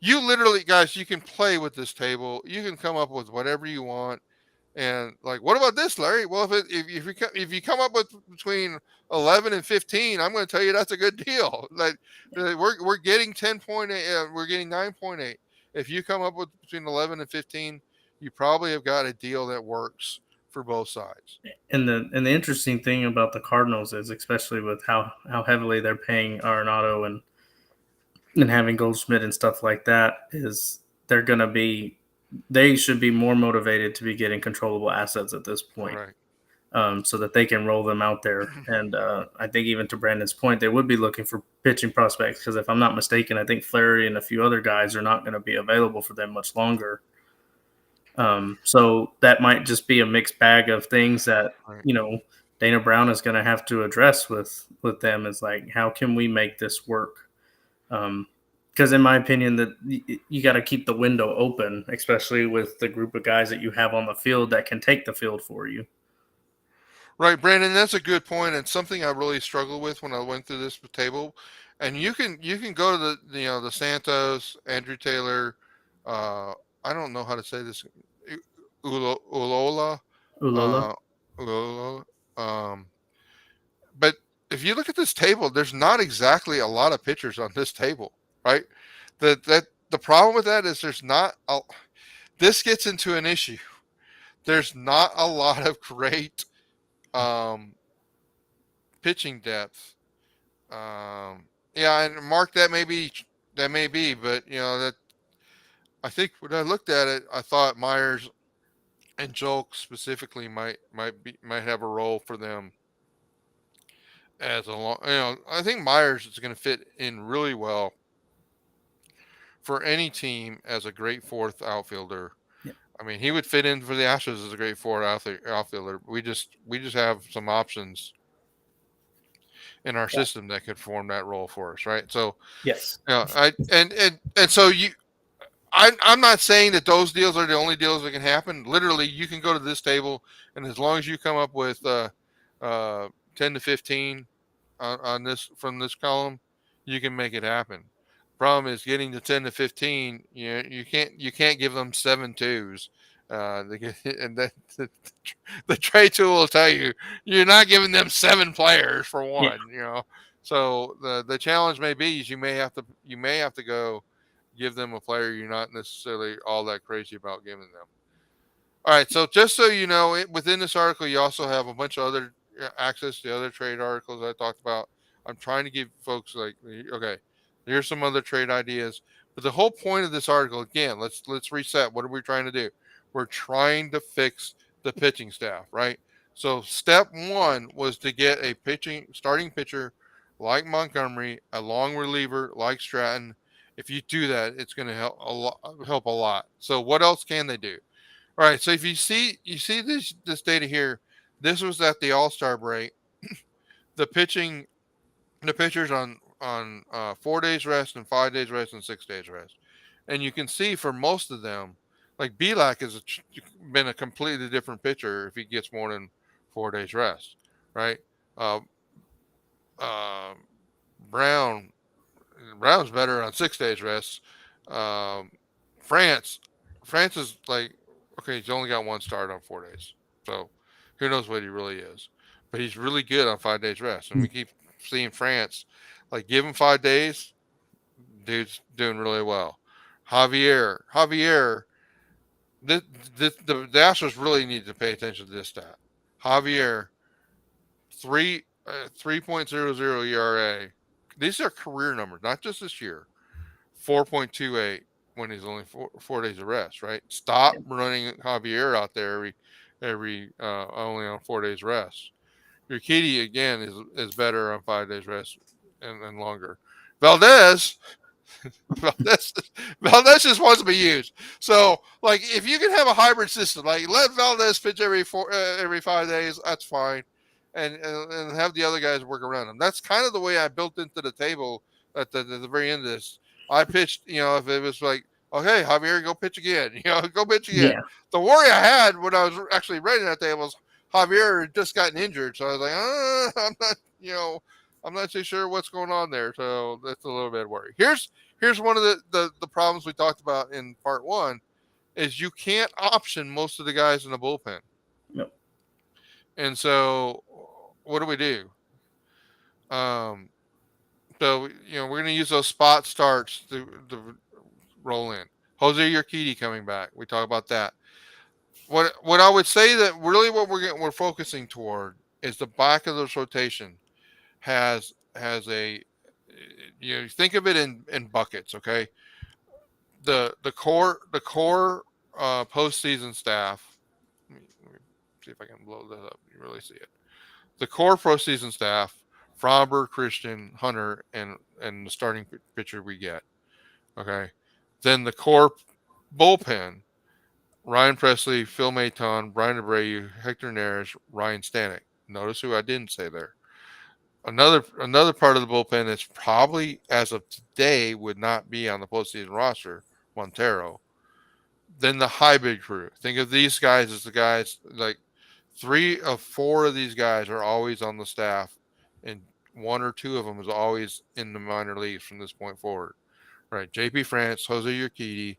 you literally, guys, you can play with this table. You can come up with whatever you want. And like, what about this, Larry? Well, if you come up with between 11 and 15, I'm going to tell you that's a good deal. Like, we're getting 10.8, we're getting 9.8. If you come up with between 11 and 15, you probably have got a deal that works for both sides. And the interesting thing about the Cardinals is, especially with how heavily they're paying Arenado and having Goldschmidt and stuff like that, is they should be more motivated to be getting controllable assets at this point. Right. So that they can roll them out there. And I think even to Brandon's point, they would be looking for pitching prospects because if I'm not mistaken, I think Fleury and a few other guys are not going to be available for them much longer. So that might just be a mixed bag of things that, Right. Dana Brown is going to have to address with them, is like, how can we make this work? Because in my opinion, that you got to keep the window open, especially with the group of guys that you have on the field that can take the field for you. Right, Brandon, that's a good point, and something I really struggled with when I went through this table. And you can go to the Santos, Andrew Taylor, I don't know how to say this, Ulola, Ulola. uh, Ulola, but if you look at this table, there's not exactly a lot of pitchers on this table, right? The problem with that is this gets into an issue. There's not a lot of great um, pitching depth. Yeah, and Mark, that may be, but that I think when I looked at it, I thought Myers and Jolk specifically might have a role for them as a long. I think Myers is going to fit in really well for any team as a great fourth outfielder. Yeah. I mean, he would fit in for the Astros as a great fourth outfielder. We just have some options in our system that could form that role for us, right? So, Yes. I'm not saying that those deals are the only deals that can happen. Literally, you can go to this table, and as long as you come up with 10 to 15 on this from this column, you can make it happen. Problem is getting to 10 to 15. You can't give them 7 2s. And the trade tool will tell you you're not giving them 7 players for one. So the challenge may be is you may have to go give them a player you're not necessarily all that crazy about giving them. All right, so just so you know, within this article, you also have a bunch of other access to other trade articles I talked about. I'm trying to give folks like, okay, here's some other trade ideas. But the whole point of this article, again, let's reset. What are we trying to do? We're trying to fix the pitching staff, right? So step one was to get a starting pitcher like Montgomery, a long reliever like Stratton. If you do that, it's going to help a lot. So what else can they do? All right. So if you see this data here, this was at the All-Star break. The pitchers on 4 days rest and 5 days rest and 6 days rest, and you can see for most of them, like Belak has been a completely different pitcher if he gets more than 4 days rest, right? Uh, uh, Brown Brown's better on 6 days rest. Um, France France is like, okay, he's only got one start on 4 days, so who knows what he really is, but he's really good on 5 days rest, and we keep seeing France, like, give him 5 days, dude's doing really well. Javier the Astros really need to pay attention to this stat. Javier, 3.00 ERA. These are career numbers, not just this year. 4.28 when he's only 4 days of rest, right? Stop running Javier out there every only on 4 days rest. Urquidy again is better on 5 days rest and longer. Valdez, Valdez, Valdez just wants to be used. So, like, if you can have a hybrid system, like let Valdez pitch every 5 days, that's fine, and have the other guys work around him. That's kind of the way I built into the table at the very end of this. I pitched, if it was like, okay, Javier, go pitch again, go pitch again. Yeah. The worry I had when I was actually writing that table was Javier had just gotten injured, so I was like, I'm not, I'm not too sure what's going on there. So that's a little bit of worry. Here's one of the problems we talked about in part one is you can't option most of the guys in the bullpen. Yep. And so what do we do? So, we're going to use those spot starts to roll in. Jose Urquidy coming back. We talk about that. What I would say that really what we're focusing toward is the back of this rotation has a, think of it in buckets. Okay. The core postseason staff. Let me see if I can blow that up. You really see it. The core postseason staff: Fromber, Christian, Hunter, and the starting pitcher we get. Okay. Then the core bullpen: Ryan Presley, Phil Maton, Brian Abreu, Hector Neris, Ryan Stanek. Notice who I didn't say there. Another part of the bullpen that's probably, as of today, would not be on the postseason roster: Montero. Then the hybrid crew. Think of these guys as the guys, like 3 of 4 of these guys are always on the staff, and 1 or 2 of them is always in the minor leagues from this point forward. Right? JP France, Jose Urquidy,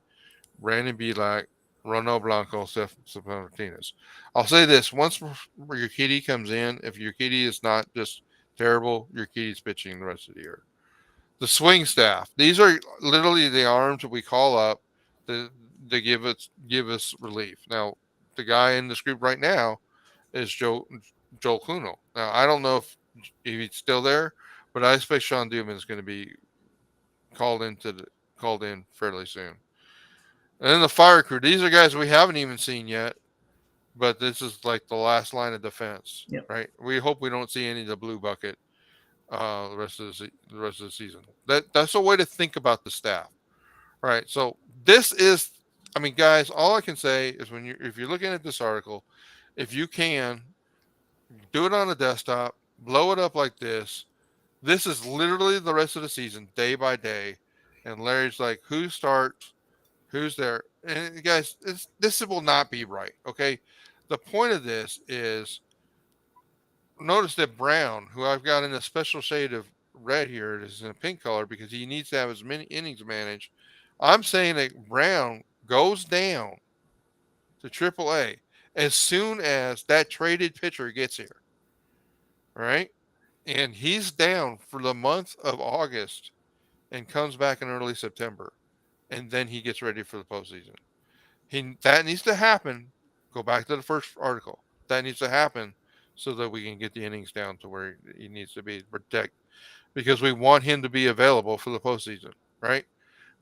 Brandon Bielak, Ronald Blanco, Steph Martinez. I'll say this: once Urquidy comes in, if Urquidy is not just terrible, Urquidy's pitching the rest of the year. The swing staff. These are literally the arms that we call up to give us relief. Now, the guy in this group right now is Joel Kuhnel. Now, I don't know if he's still there, but I expect Sean Duman is going to be called in fairly soon. And then the fire crew. These are guys we haven't even seen yet, but this is like the last line of defense, right? We hope we don't see any of the blue bucket the rest of the season. That's a way to think about the staff, right? So this is, guys, all I can say is if you're looking at this article, if you can do it on a desktop, blow it up like this. This is literally the rest of the season, day by day, and Larry's like, who starts? Who's there? And guys, this will not be right. Okay. The point of this is, notice that Brown, who I've got in a special shade of red here, is in a pink color because he needs to have as many innings managed. I'm saying that Brown goes down to AAA as soon as that traded pitcher gets here. All right. And he's down for the month of August and comes back in early September. And then he gets ready for the postseason. That needs to happen. Go back to the first article. That needs to happen so that we can get the innings down to where he needs to be to protect, because we want him to be available for the postseason, right?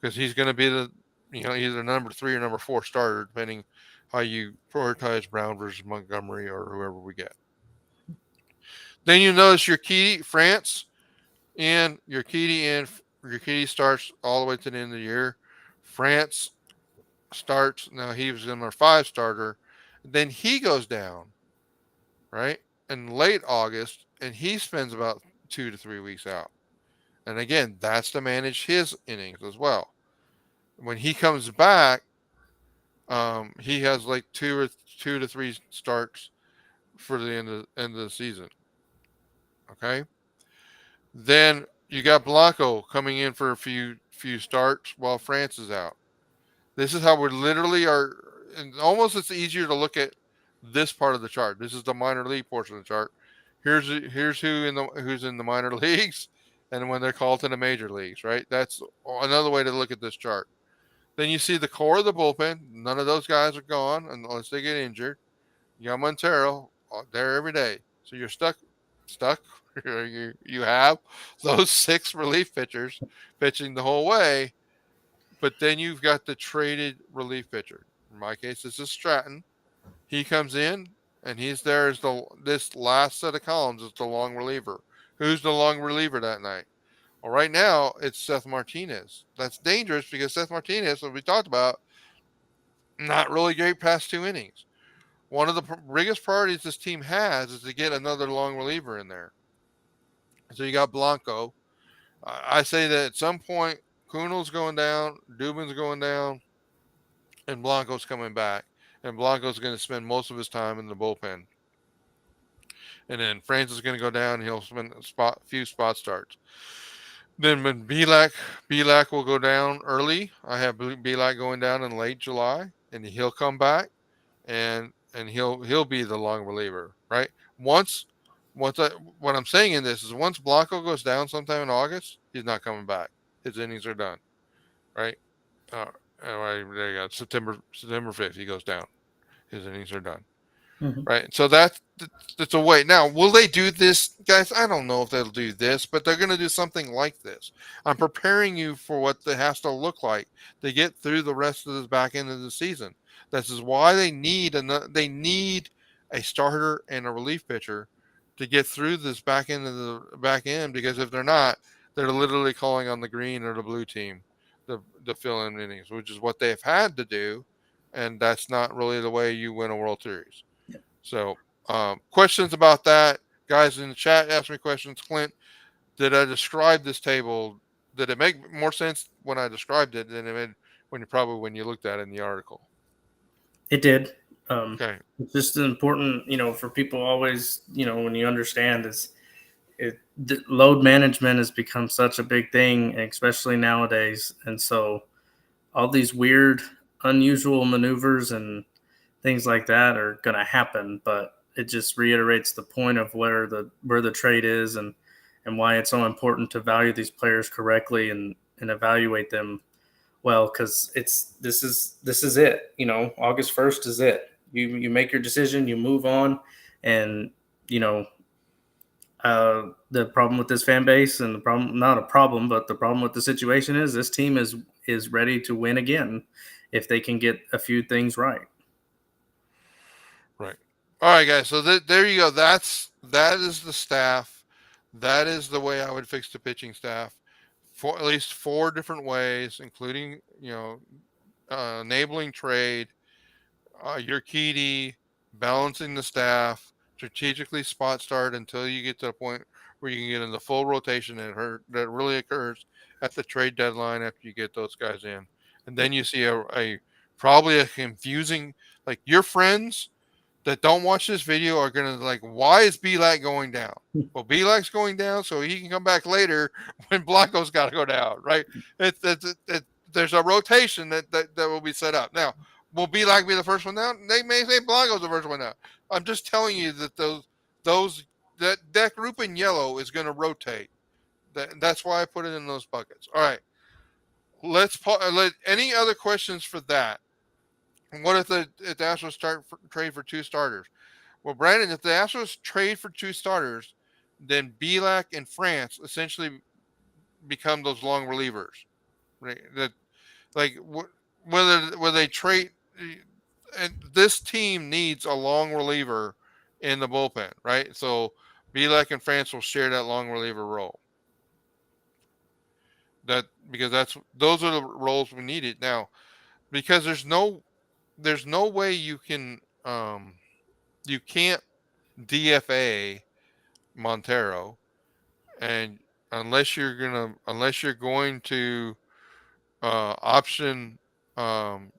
Because he's going to be the, either number 3 or number 4 starter, depending how you prioritize Brown versus Montgomery or whoever we get. Then you notice Urquidy, France, and Urquidy starts all the way to the end of the year. France starts, now he was in our 5 starter. Then he goes down, right, in late August, and he spends about 2 to 3 weeks out. And again, that's to manage his innings as well. When he comes back, he has like 2 to 3 starts for the end of the season. Okay. Then you got Blanco coming in for a few starts while France is out. This is how we literally are. And almost it's easier to look at this part of the chart. This is the minor league portion of the chart. Here's who's in the minor leagues, and when they're called to the major leagues. Right. That's another way to look at this chart. Then you see the core of the bullpen. none of those guys are gone unless they get injured. You got Montero there every day, so you're stuck. You have those 6 relief pitchers pitching the whole way, but then you've got the traded relief pitcher. In my case, this is Stratton. He comes in and he's there as this last set of columns is the long reliever. Who's the long reliever that night? Well, right now it's Seth Martinez. That's dangerous because Seth Martinez, as we talked about, not really great past 2 innings. One of the biggest priorities this team has is to get another long reliever in there. So you got Blanco. I say that at some point, Kunal's going down, Dubin's going down, and Blanco's coming back. And Blanco's going to spend most of his time in the bullpen. And then Francis is going to go down, and he'll spend a few spot starts. Then when Bielak will go down early. I have Bielak going down in late July, and he'll come back, and he'll be the long reliever, right? What I'm saying in this is once Blanco goes down sometime in August, he's not coming back. His innings are done, right? There you go. September 5th, he goes down. His innings are done. Mm-hmm. Right. So that's a way. Now, will they do this, guys? I don't know if they'll do this, but they're going to do something like this. I'm preparing you for what it has to look like to get through the rest of the back end of the season. This is why they need a starter and a relief pitcher to get through this back end of the back end, because if they're not, they're literally calling on the green or the blue team to fill in innings, which is what they've had to do, and that's not really the way you win a World Series. So, questions about that, guys in the chat? Ask me questions. Clint, did I describe this table? Did it make more sense when I described it than it made when you looked at it in the article? It did. Okay. It's just important, for people always, when you understand load management has become such a big thing, especially nowadays. And so all these weird, unusual maneuvers and things like that are going to happen, but it just reiterates the point of where the trade is and why it's so important to value these players correctly and evaluate them well, because this is it. August 1st is it. You make your decision, you move on, and the problem with this fan base, and the problem with the situation is this team is ready to win again if they can get a few things right. Right. All right, guys. So there you go. That is the staff. That is the way I would fix the pitching staff, for at least 4 different ways, including enabling trade, Urquidy, balancing the staff, strategically spot start until you get to a point where you can get in the full rotation that really occurs at the trade deadline after you get those guys in, and then you see probably a confusing, like, your friends that don't watch this video are going to why is Bielak going down? Well, Bielak's going down so he can come back later when Blanco's got to go down, right? There's a rotation that will be set up. Now, will Bielak be the first one down? They may say Blanco's the first one down. I'm just telling you that that group in yellow is going to rotate. That's why I put it in those buckets. All right. Any other questions for that? What if the Astros trade for 2 starters? Well, Brandon, if the Astros trade for 2 starters, then Bielak and France essentially become those long relievers, right? Whether they trade, and this team needs a long reliever in the bullpen, right? So Bielak and France will share that long reliever role. Because those are the roles we needed now, because there's no way you can you can't DFA Montero, and unless you're going to option Abreu,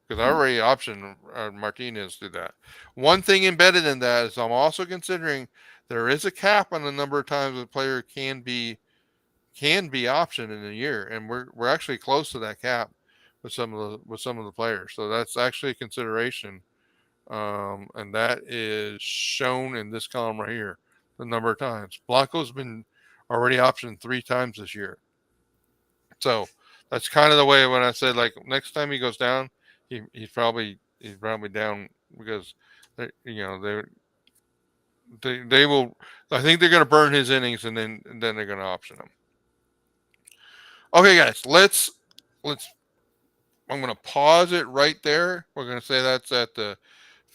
because I already optioned Martinez to that. One thing embedded in that is I'm also considering there is a cap on the number of times a player can be optioned in a year, and we're actually close to that cap with some of the players. So that's actually a consideration, and that is shown in this column right here, the number of times. Blanco's been already optioned 3 times this year. So That's kind of the way when I said like next time he goes down, he's probably down because they will. I think they're going to burn his innings and then they're going to option him. Okay, guys, let's. I'm going to pause it right there. We're going to say that's at the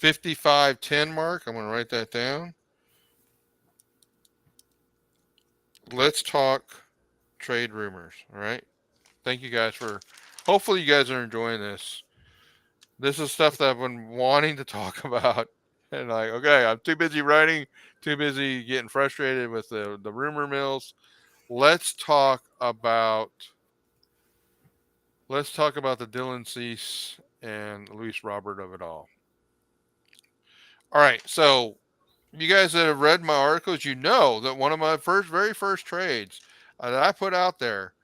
55:10 mark. I'm going to write that down. Let's talk trade rumors. All right. Thank you guys for. Hopefully, you guys are enjoying this. This is stuff that I've been wanting to talk about. And like, okay, I'm too busy writing, too busy getting frustrated with the rumor mills. Let's talk about the Dylan Cease and Luis Robert of it all. All right, so you guys that have read my articles, you know that one of my very first trades that I put out there,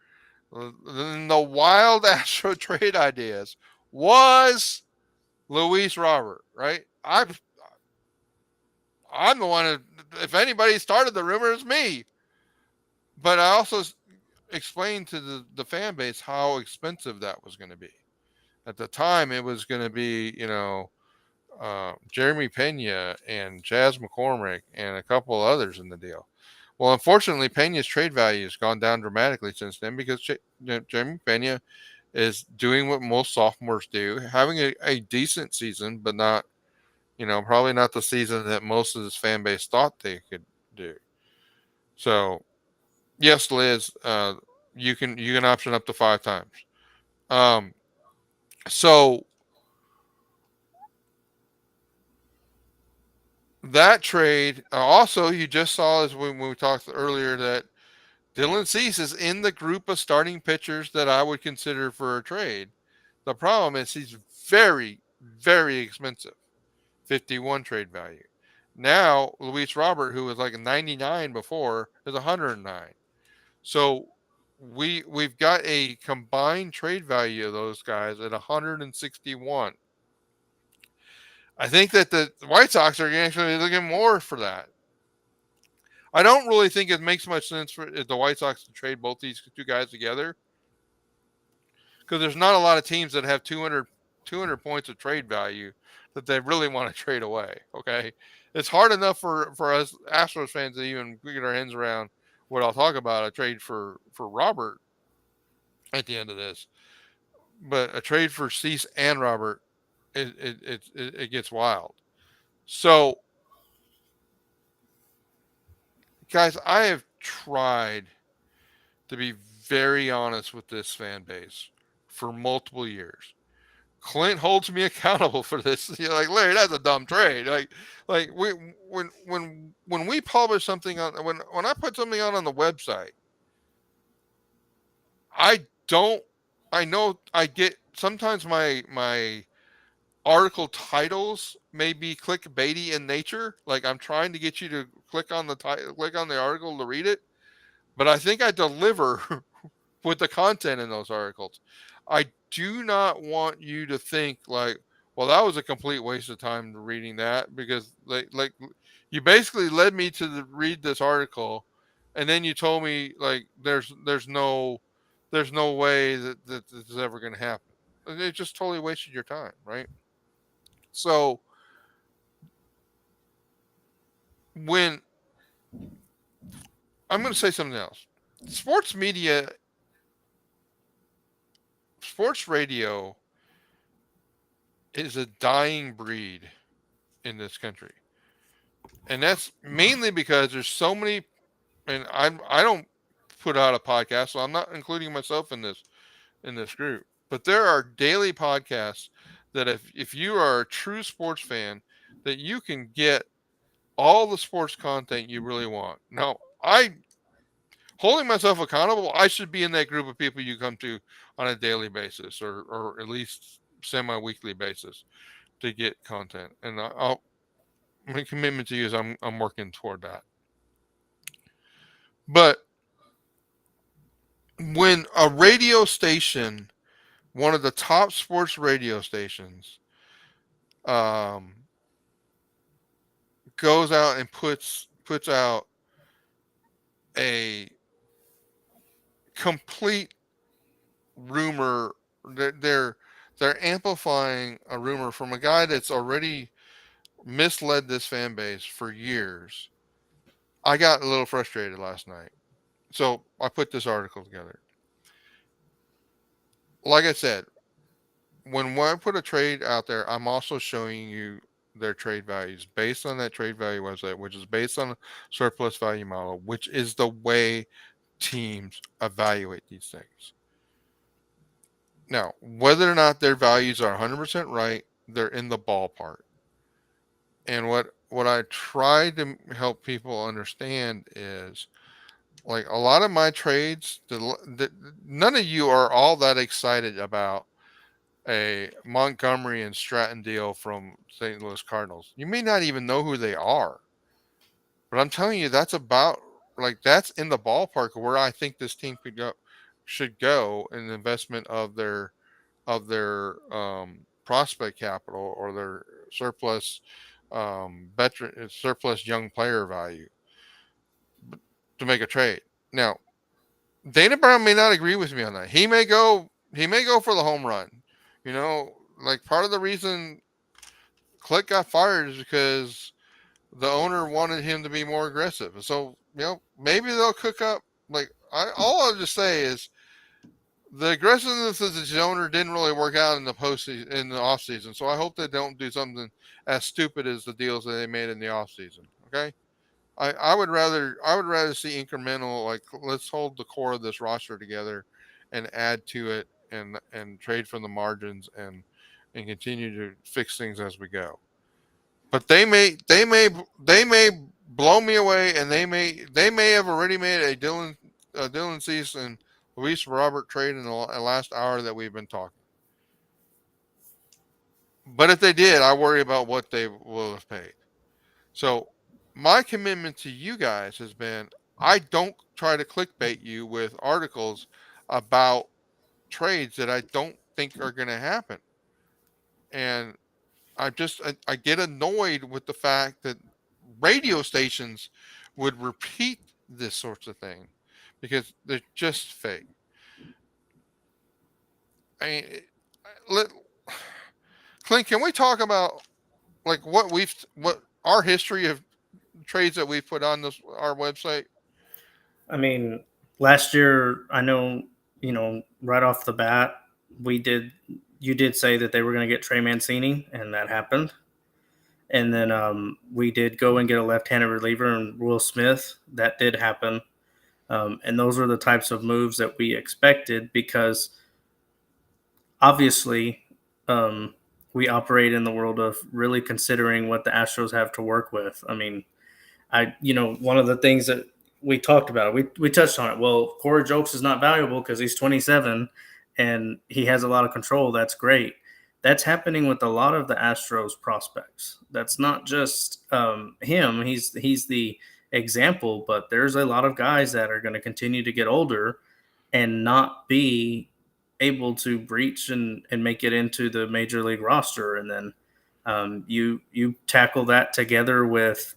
the wild Astro trade ideas, was Luis Robert. Right? I'm the one that, if anybody started the rumor, it's me. But I also explained to the fan base how expensive that was going to be. At the time, it was going to be, Jeremy Pena and Jazz McCormick and a couple others in the deal. Well, unfortunately, Pena's trade value has gone down dramatically since then because Jeremy Pena is doing what most sophomores do, having a decent season, but not, probably not the season that most of his fan base thought they could do. So, yes, Liz, you can option up to 5 times. So that trade, also you just saw as when we talked earlier that Dylan Cease is in the group of starting pitchers that I would consider for a trade. The problem is he's very, very expensive. 51 trade value. Now, Luis Robert, who was like a 99 before, is 109. So we've got a combined trade value of those guys at 161. I think that the White Sox are actually looking more for that. I don't really think it makes much sense for the White Sox to trade both these two guys together because there's not a lot of teams that have 200 points of trade value that they really want to trade away. Okay, it's hard enough for us Astros fans to even get our hands around what I'll talk about, a trade for Robert at the end of this, but a trade for Cease and Robert, it gets wild. So, guys, I have tried to be very honest with this fan base for multiple years. Clint holds me accountable for this. You're like, Larry, that's a dumb trade. Like when we publish something on when I put something on the website, I don't. I know I get sometimes my article titles may be clickbaity in nature. Like I'm trying to get you to click on the article to read it, but I think I deliver with the content in those articles. I do not want you to think like, well, that was a complete waste of time reading that because like you basically led me to read this article, and then you told me like there's no way that this is ever going to happen. It just totally wasted your time, right? So when I'm going to say something else, sports media, sports radio is a dying breed in this country. And that's mainly because there's so many, and I don't put out a podcast, so I'm not including myself in this group. But there are daily podcasts that if you are a true sports fan, that you can get all the sports content you really want. Now, holding myself accountable, I should be in that group of people you come to on a daily basis or at least semi-weekly basis to get content. And my commitment to you is I'm working toward that. But when a radio station, one of the top sports radio stations, goes out and puts out a complete rumor. They're amplifying a rumor from a guy that's already misled this fan base for years. I got a little frustrated last night, so I put this article together. Like I said, when I put a trade out there, I'm also showing you their trade values based on that trade value website, which is based on a surplus value model, which is the way teams evaluate these things. Now, whether or not their values are 100% right, they're in the ballpark. And what I try to help people understand is, like, a lot of my trades, none of you are all that excited about a Montgomery and Stratton deal from St. Louis Cardinals. You may not even know who they are, but I'm telling you, that's in the ballpark of where I think this team should go in the investment of their prospect capital or their surplus veteran surplus young player value to make a trade. Now, Dana Brown may not agree with me on that. He may go for the home run. You know, like, part of the reason Click got fired is because the owner wanted him to be more aggressive. And so, maybe they'll cook up. Like, all I'll just say is the aggressiveness of the owner didn't really work out in the postseason, in the offseason. So I hope they don't do something as stupid as the deals that they made in the offseason. Okay. I would rather see incremental, like, let's hold the core of this roster together and add to it and trade from the margins and continue to fix things as we go. But they may blow me away, and they may have already made a Dylan Cease and Luis Robert trade in the last hour that we've been talking. But if they did, I worry about what they will have paid. So my commitment to you guys has been, I don't try to clickbait you with articles about trades that I don't think are going to happen. And I get annoyed with the fact that radio stations would repeat this sorts of thing because they're just fake. I mean, Clint, can we talk about, like, what our history of trades that we've put on our website? I mean, last year, I know, right off the bat, you did say that they were going to get Trey Mancini, and that happened. And then we did go and get a left-handed reliever and Will Smith. That did happen. And those are the types of moves that we expected because obviously we operate in the world of really considering what the Astros have to work with. I mean, one of the things that we talked about, we touched on it. Well, Corey Julks is not valuable because he's 27 and he has a lot of control. That's great. That's happening with a lot of the Astros prospects. That's not just him. He's the example, but there's a lot of guys that are going to continue to get older and not be able to breach and make it into the major league roster. And then you tackle that together with,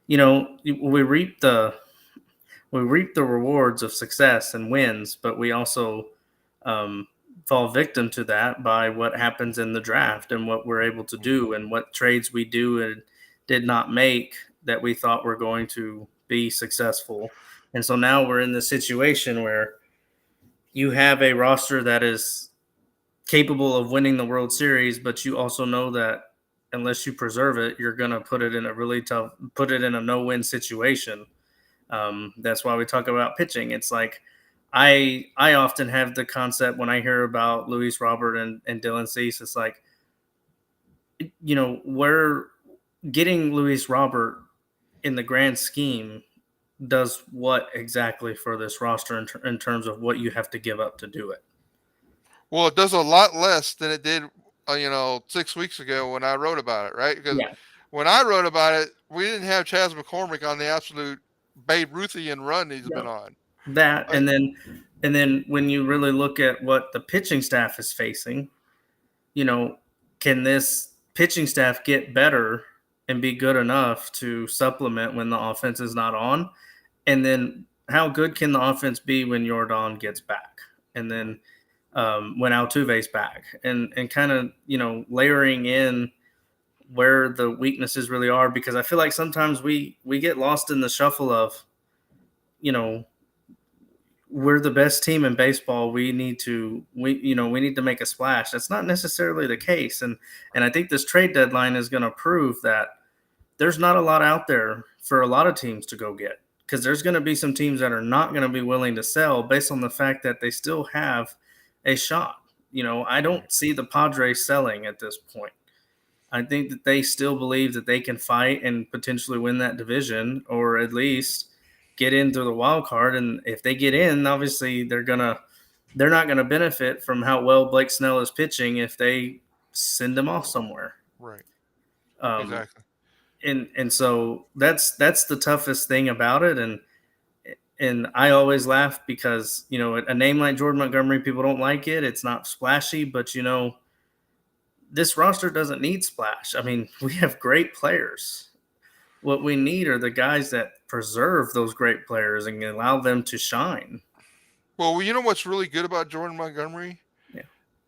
we reap the rewards of success and wins, but we also fall victim to that by what happens in the draft and what we're able to do and what trades we do and did not make that we thought were going to be successful. And so now we're in this situation where you have a roster that is capable of winning the World Series, but you also know that unless you preserve it, you're going to put it in a no-win situation. That's why we talk about pitching. It's like, I often have the concept when I hear about Luis Robert and Dylan Cease, it's like, we're getting Luis Robert in the grand scheme does what exactly for this roster in terms of what you have to give up to do it? Well, it does a lot less than it did, 6 weeks ago when I wrote about it, right? Because when I wrote about it, we didn't have Chas McCormick on the absolute Babe Ruthian run he's been on. That and then when you really look at what the pitching staff is facing, can this pitching staff get better and be good enough to supplement when the offense is not on? And then how good can the offense be when Yordan gets back? and then when Altuve's back, and kind of layering in where the weaknesses really are, because I feel like sometimes we get lost in the shuffle of, you know, we're the best team in baseball. We need to make a splash. That's not necessarily the case, and I think this trade deadline is going to prove that there's not a lot out there for a lot of teams to go get, because there's going to be some teams that are not going to be willing to sell based on the fact that they still have a shot. I don't see the Padres selling at this point. I think that they still believe that they can fight and potentially win that division, or at least get into the wild card. And if they get in, obviously they're not gonna benefit from how well Blake Snell is pitching if they send him off somewhere. Right. Exactly. And so that's the toughest thing about it. And I always laugh because, a name like Jordan Montgomery, people don't like it. It's not splashy, but this roster doesn't need splash. I mean, we have great players. What we need are the guys that preserve those great players and allow them to shine. Well, you know what's really good about Jordan Montgomery? Yeah.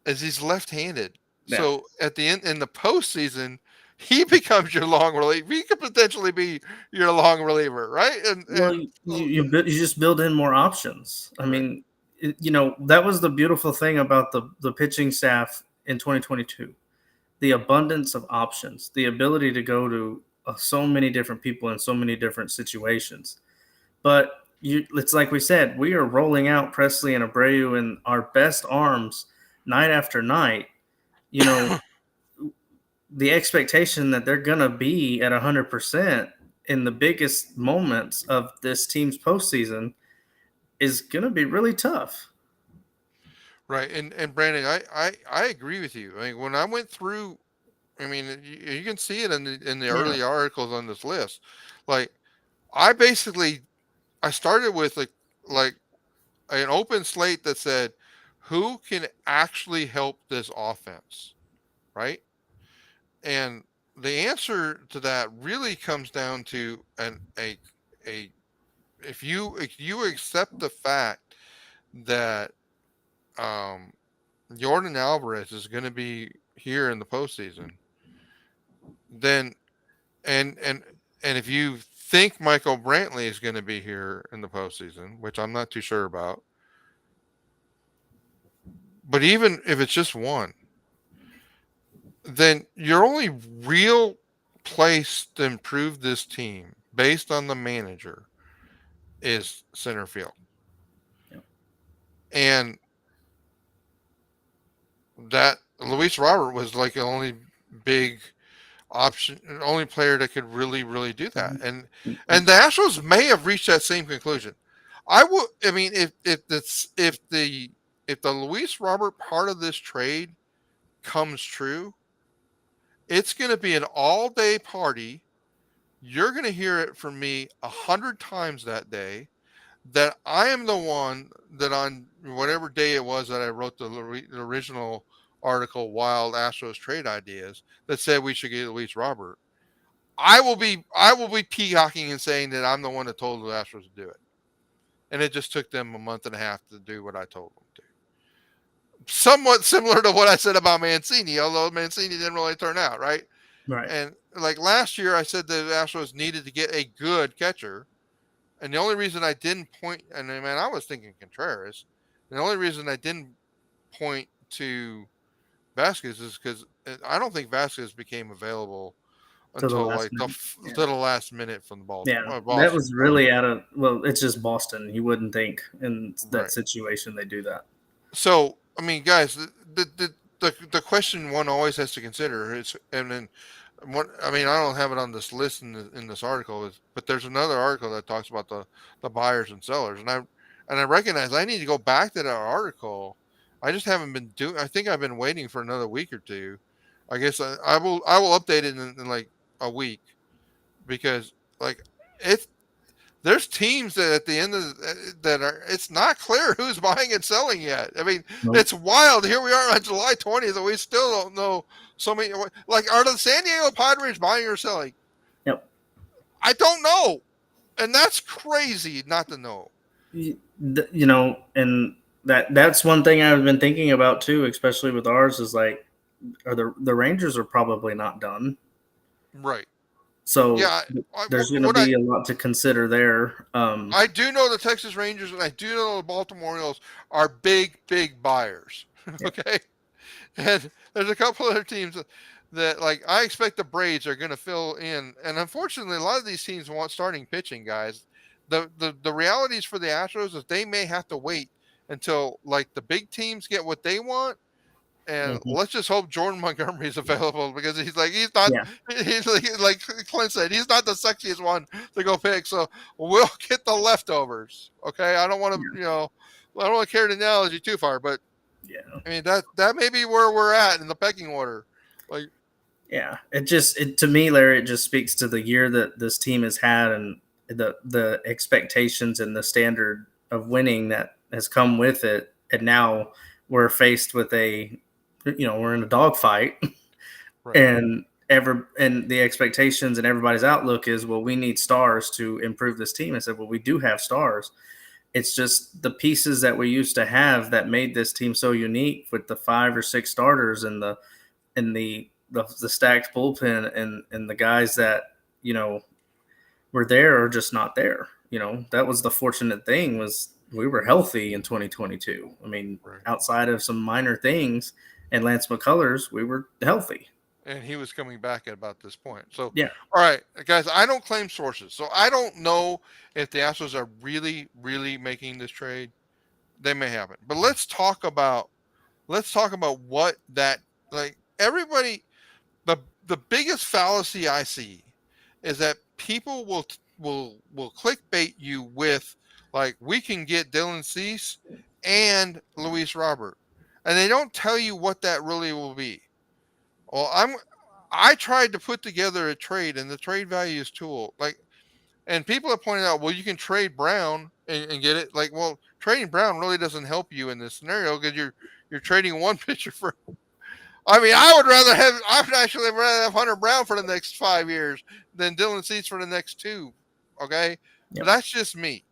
Is he's left-handed. Yeah. So at the end, in the postseason, he becomes your long reliever. He could potentially be your long reliever, right? You just build in more options. I mean, that was the beautiful thing about the pitching staff in 2022. The abundance of options, the ability to go to so many different people in so many different situations. But it's like we said, we are rolling out Presley and Abreu and our best arms night after night. The expectation that they're going to be at 100% in the biggest moments of this team's postseason is going to be really tough. Right. And Brandon, I agree with you. I mean, when I went through, I mean, you can see it in the early articles on this list. Like, I started with like an open slate that said, who can actually help this offense, right? And the answer to that really comes down to if you accept the fact that Jordan Alvarez is going to be here in the postseason, then and if you think Michael Brantley is going to be here in the postseason, which I'm not too sure about, but even if it's just one, then your only real place to improve this team based on the manager is center field. Yep. And that Luis Robert was like the only big option, only player that could really do that. And the Astros may have reached that same conclusion. If the Luis Robert part of this trade comes true, it's going to be an all-day party. You're going to hear it from me 100 times that day, that I am the one that on whatever day it was that I wrote the original article, Wild Astros Trade Ideas, that said we should get Luis Robert. I will be peacocking and saying that I'm the one that told the Astros to do it. And it just took them a month and a half to do what I told them to. Somewhat similar to what I said about Mancini, although Mancini didn't really turn out, right? Right. And like last year, I said the Astros needed to get a good catcher. And the only reason I didn't point, and I was thinking Contreras, the only reason I didn't point to Vasquez is because I don't think Vasquez became available until the last minute from the ball. Yeah, that was really it's just Boston. You wouldn't think in that situation they do that. So, I mean, guys, the question one always has to consider is, and then I don't have it on this list in this article, but there's another article that talks about the buyers and sellers, and I recognize I need to go back to that article. I just haven't been doing. I think I've been waiting for another week or two. I guess I will update it in like a week, because like there's teams that at the end of that are, it's not clear who's buying and selling yet. I mean, It's wild. Here we are on July 20th, and we still don't know so many. Like, are the San Diego Padres buying or selling? Yep. I don't know, and that's crazy not to know. And That's one thing I've been thinking about too, especially with ours, is like, are the Rangers are probably not done. Right. So Yeah. there's going to What be a lot to consider there. I do know the Texas Rangers and I do know the Baltimore Orioles are big, big buyers. Yeah. Okay. And there's a couple other teams that like I expect the Braves are going to fill in. And unfortunately, a lot of these teams want starting pitching, guys. The realities for the Astros is they may have to wait until like the big teams get what they want. And Mhm. let's just hope Jordan Montgomery is available because he's not Yeah. he's like Clint said, he's not the sexiest one to go pick. So we'll get the leftovers. Okay. I don't want to, Yeah. I don't want to carry the analogy too far, but Yeah. I mean that may be where we're at in the pecking order. Like Yeah. To me, Larry, it just speaks to the year that this team has had and the expectations and the standard of winning that has come with it. And now we're faced with we're in a dogfight right. and the expectations and everybody's outlook is, well, we need stars to improve this team. I said, well, we do have stars. It's just the pieces that we used to have that made this team so unique with the 5 or 6 starters and the stacked bullpen and the guys that were there are just not there. That was the fortunate thing, was we were healthy in 2022. I mean, Right. outside of some minor things and Lance McCullers, we were healthy. And he was coming back at about this point. So, Yeah. all right, guys, I don't claim sources. So I don't know if the Astros are really, really making this trade. They may happen. But let's talk about what that like everybody the biggest fallacy I see is that people will clickbait you with like we can get Dylan Cease and Luis Robert, and they don't tell you what that really will be. Well, I tried to put together a trade, and the trade values tool like, and people have pointed out, well, you can trade Brown and get it. Like, well, trading Brown really doesn't help you in this scenario because you're trading one pitcher for. I mean, I would actually rather have Hunter Brown for the next 5 years than Dylan Cease for the next 2. Okay, but Yep. that's just me.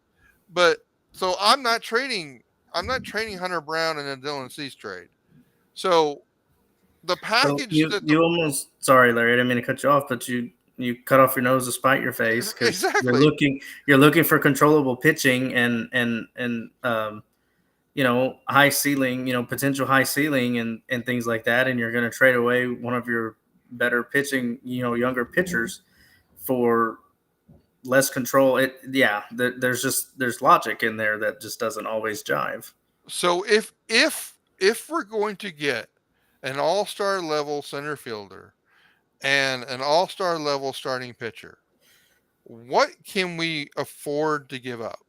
But so I'm not trading Hunter Brown in a Dylan Cease trade. So the So package you that the you almost, sorry, Larry, I didn't mean to cut you off, but you cut off your nose to spite your face because exactly. you're looking for controllable pitching and high ceiling, potential high ceiling and things like that, and you're going to trade away one of your better pitching, younger pitchers for less control. There's logic in there that just doesn't always jive. So if we're going to get an all-star level center fielder and an all-star level starting pitcher, what can we afford to give up?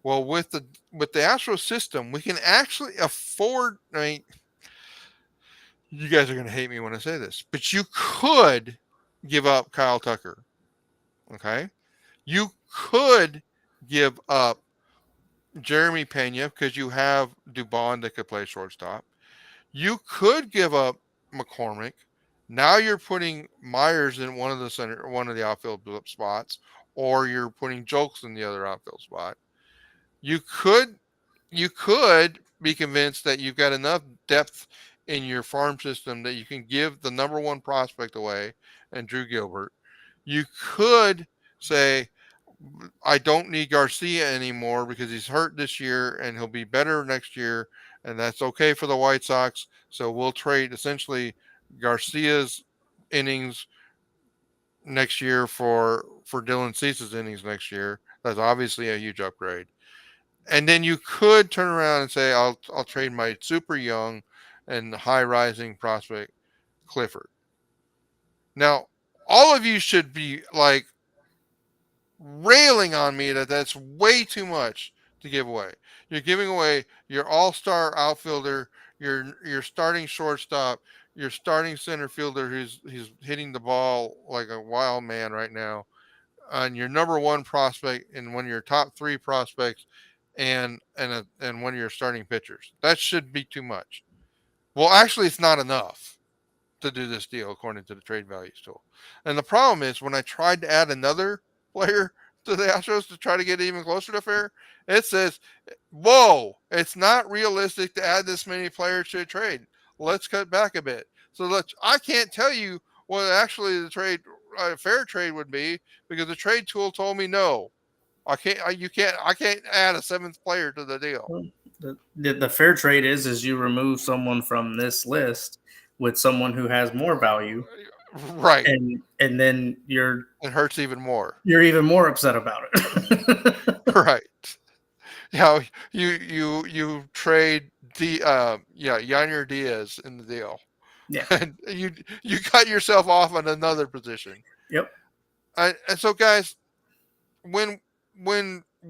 Well, with the Astro system, we can actually afford. I mean, you guys are going to hate me when I say this, but you could give up Kyle Tucker. Okay, you could give up Jeremy Pena because you have Dubon that could play shortstop. You could give up McCormick. Now you're putting Myers in one of the outfield spots, or you're putting Jolks in the other outfield spot. You could be convinced that you've got enough depth in your farm system that you can give the number one prospect away and Drew Gilbert. You could say, I don't need Garcia anymore because he's hurt this year and he'll be better next year, and that's okay for the White Sox. So we'll trade essentially Garcia's innings next year for Dylan Cease's innings next year. That's obviously a huge upgrade. And then you could turn around and say, I'll trade my super young and high rising prospect Clifford. Now, all of you should be like railing on me that that's way too much to give away. You're giving away your all-star outfielder, your starting shortstop, your starting center fielder who's hitting the ball like a wild man right now, and your number one prospect and one of your top 3 prospects and one of your starting pitchers. That should be too much. Well, actually it's not enough to do this deal according to the trade values tool. And the problem is when I tried to add another player to the Astros to try to get even closer to fair. It says, whoa, it's not realistic to add this many players to a trade. Let's cut back a bit. So I can't tell you what actually the trade, fair trade would be, because the trade tool told me no. I can't add a seventh player to the deal. The fair trade is you remove someone from this list with someone who has more value, right? And then it hurts even more. You're even more upset about it, right? Yeah, you trade Yainer Diaz in the deal. Yeah, and you cut yourself off on another position. Yep. And so, guys, when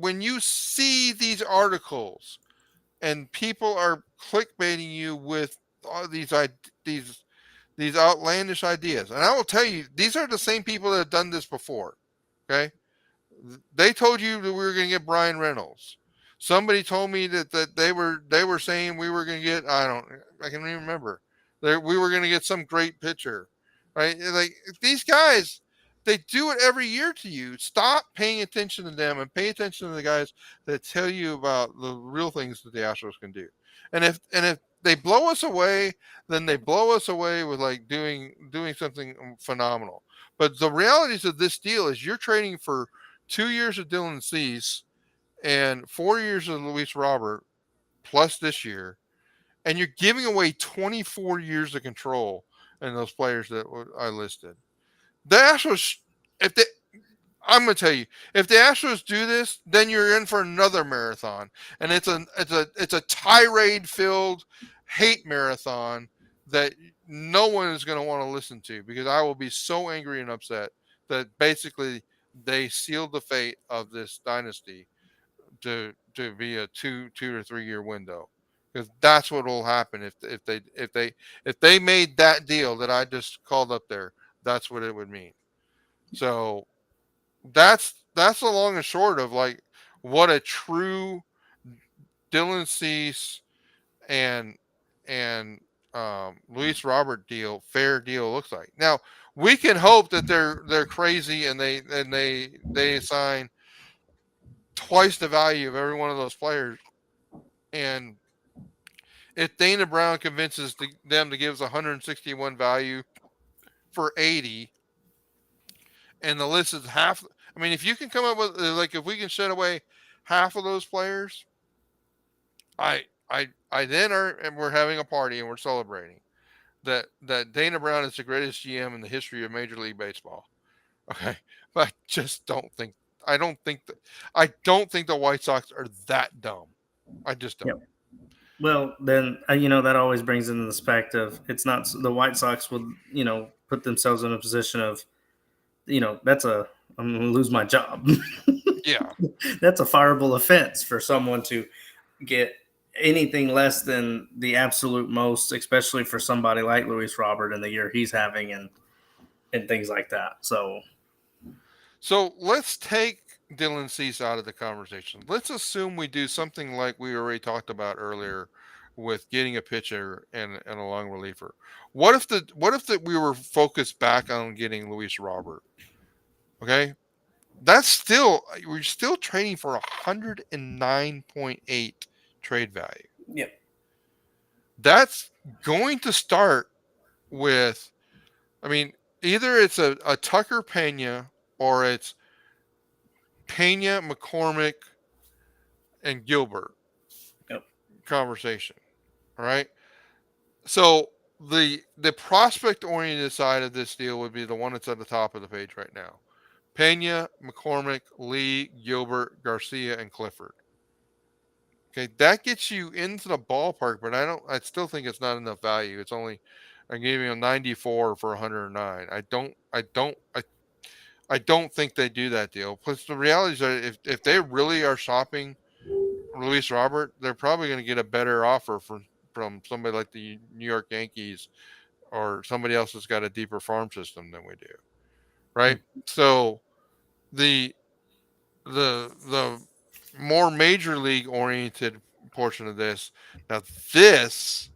you see these articles and people are clickbaiting you with all these outlandish ideas, and I will tell you, these are the same people that have done this before. Okay, they told you that we were going to get Brian Reynolds. Somebody told me that they were saying we were going to get, I can't even remember. We were going to get some great pitcher, right? Like, these guys, they do it every year to you. Stop paying attention to them and pay attention to the guys that tell you about the real things that the Astros can do. And if they blow us away, then they blow us away with like doing something phenomenal. But the realities of this deal is you're trading for 2 years of Dylan Cease and 4 years of Luis Robert plus this year, and you're giving away 24 years of control in those players that I listed. The Astros, I'm going to tell you, if the Astros do this, then you're in for another marathon, and it's a tirade-filled hate marathon that no one is going to want to listen to, because I will be so angry and upset that basically they sealed the fate of this dynasty to be a 2 or 3 year window, because that's what will happen if they made that deal that I just called up there. That's what it would mean. So that's the long and short of like what a true Dylan Cease and Luis Robert fair deal looks like. Now we can hope that they're crazy and they assign twice the value of every one of those players. And if Dana Brown convinces them to give us 161 value for 80, and the list is half, I mean, if you can come up with, like, if we can shed away half of those players, I then and we're having a party and we're celebrating that Dana Brown is the greatest GM in the history of Major League Baseball. Okay, but I just don't think the White Sox are that dumb. I just don't. Yep. Well, then that always brings into the fact of it's not the White Sox would put themselves in a position of I'm going to lose my job. Yeah, that's a fireable offense for someone to get anything less than the absolute most, especially for somebody like Luis Robert in the year he's having and things like that. So let's take Dylan Cease out of the conversation. Let's assume we do something like we already talked about earlier with getting a pitcher and a long reliever. What if we were focused back on getting Luis Robert? Okay, we're still trading for 109.8 trade value. Yep. That's going to start with, I mean, either it's a Tucker Pena or it's Pena, McCormick, and Gilbert conversation. All right. So the prospect oriented side of this deal would be the one that's at the top of the page right now. Pena, McCormick, Lee, Gilbert, Garcia, and Clifford. Okay, that gets you into the ballpark, but I still think it's not enough value. It's only, I'm giving you a 94 for 109. I don't think they do that deal. Plus, the reality is that if they really are shopping Luis Robert, they're probably going to get a better offer from somebody like the New York Yankees or somebody else that's got a deeper farm system than we do, right? Mm-hmm. So the more major league oriented portion of this, now this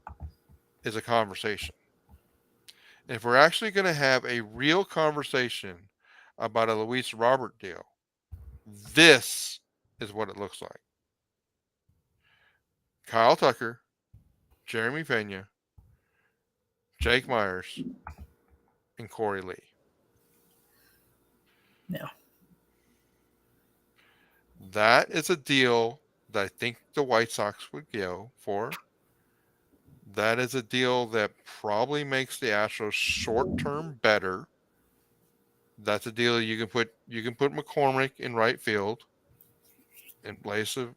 is a conversation. If we're actually going to have a real conversation about a Luis Robert deal, This is what it looks like. Kyle Tucker, Jeremy Pena, Jake Myers, and Corey Lee. Yeah. That is a deal that I think the White Sox would go for. That is a deal that probably makes the Astros short term better. That's a deal you can put McCormick in right field in place of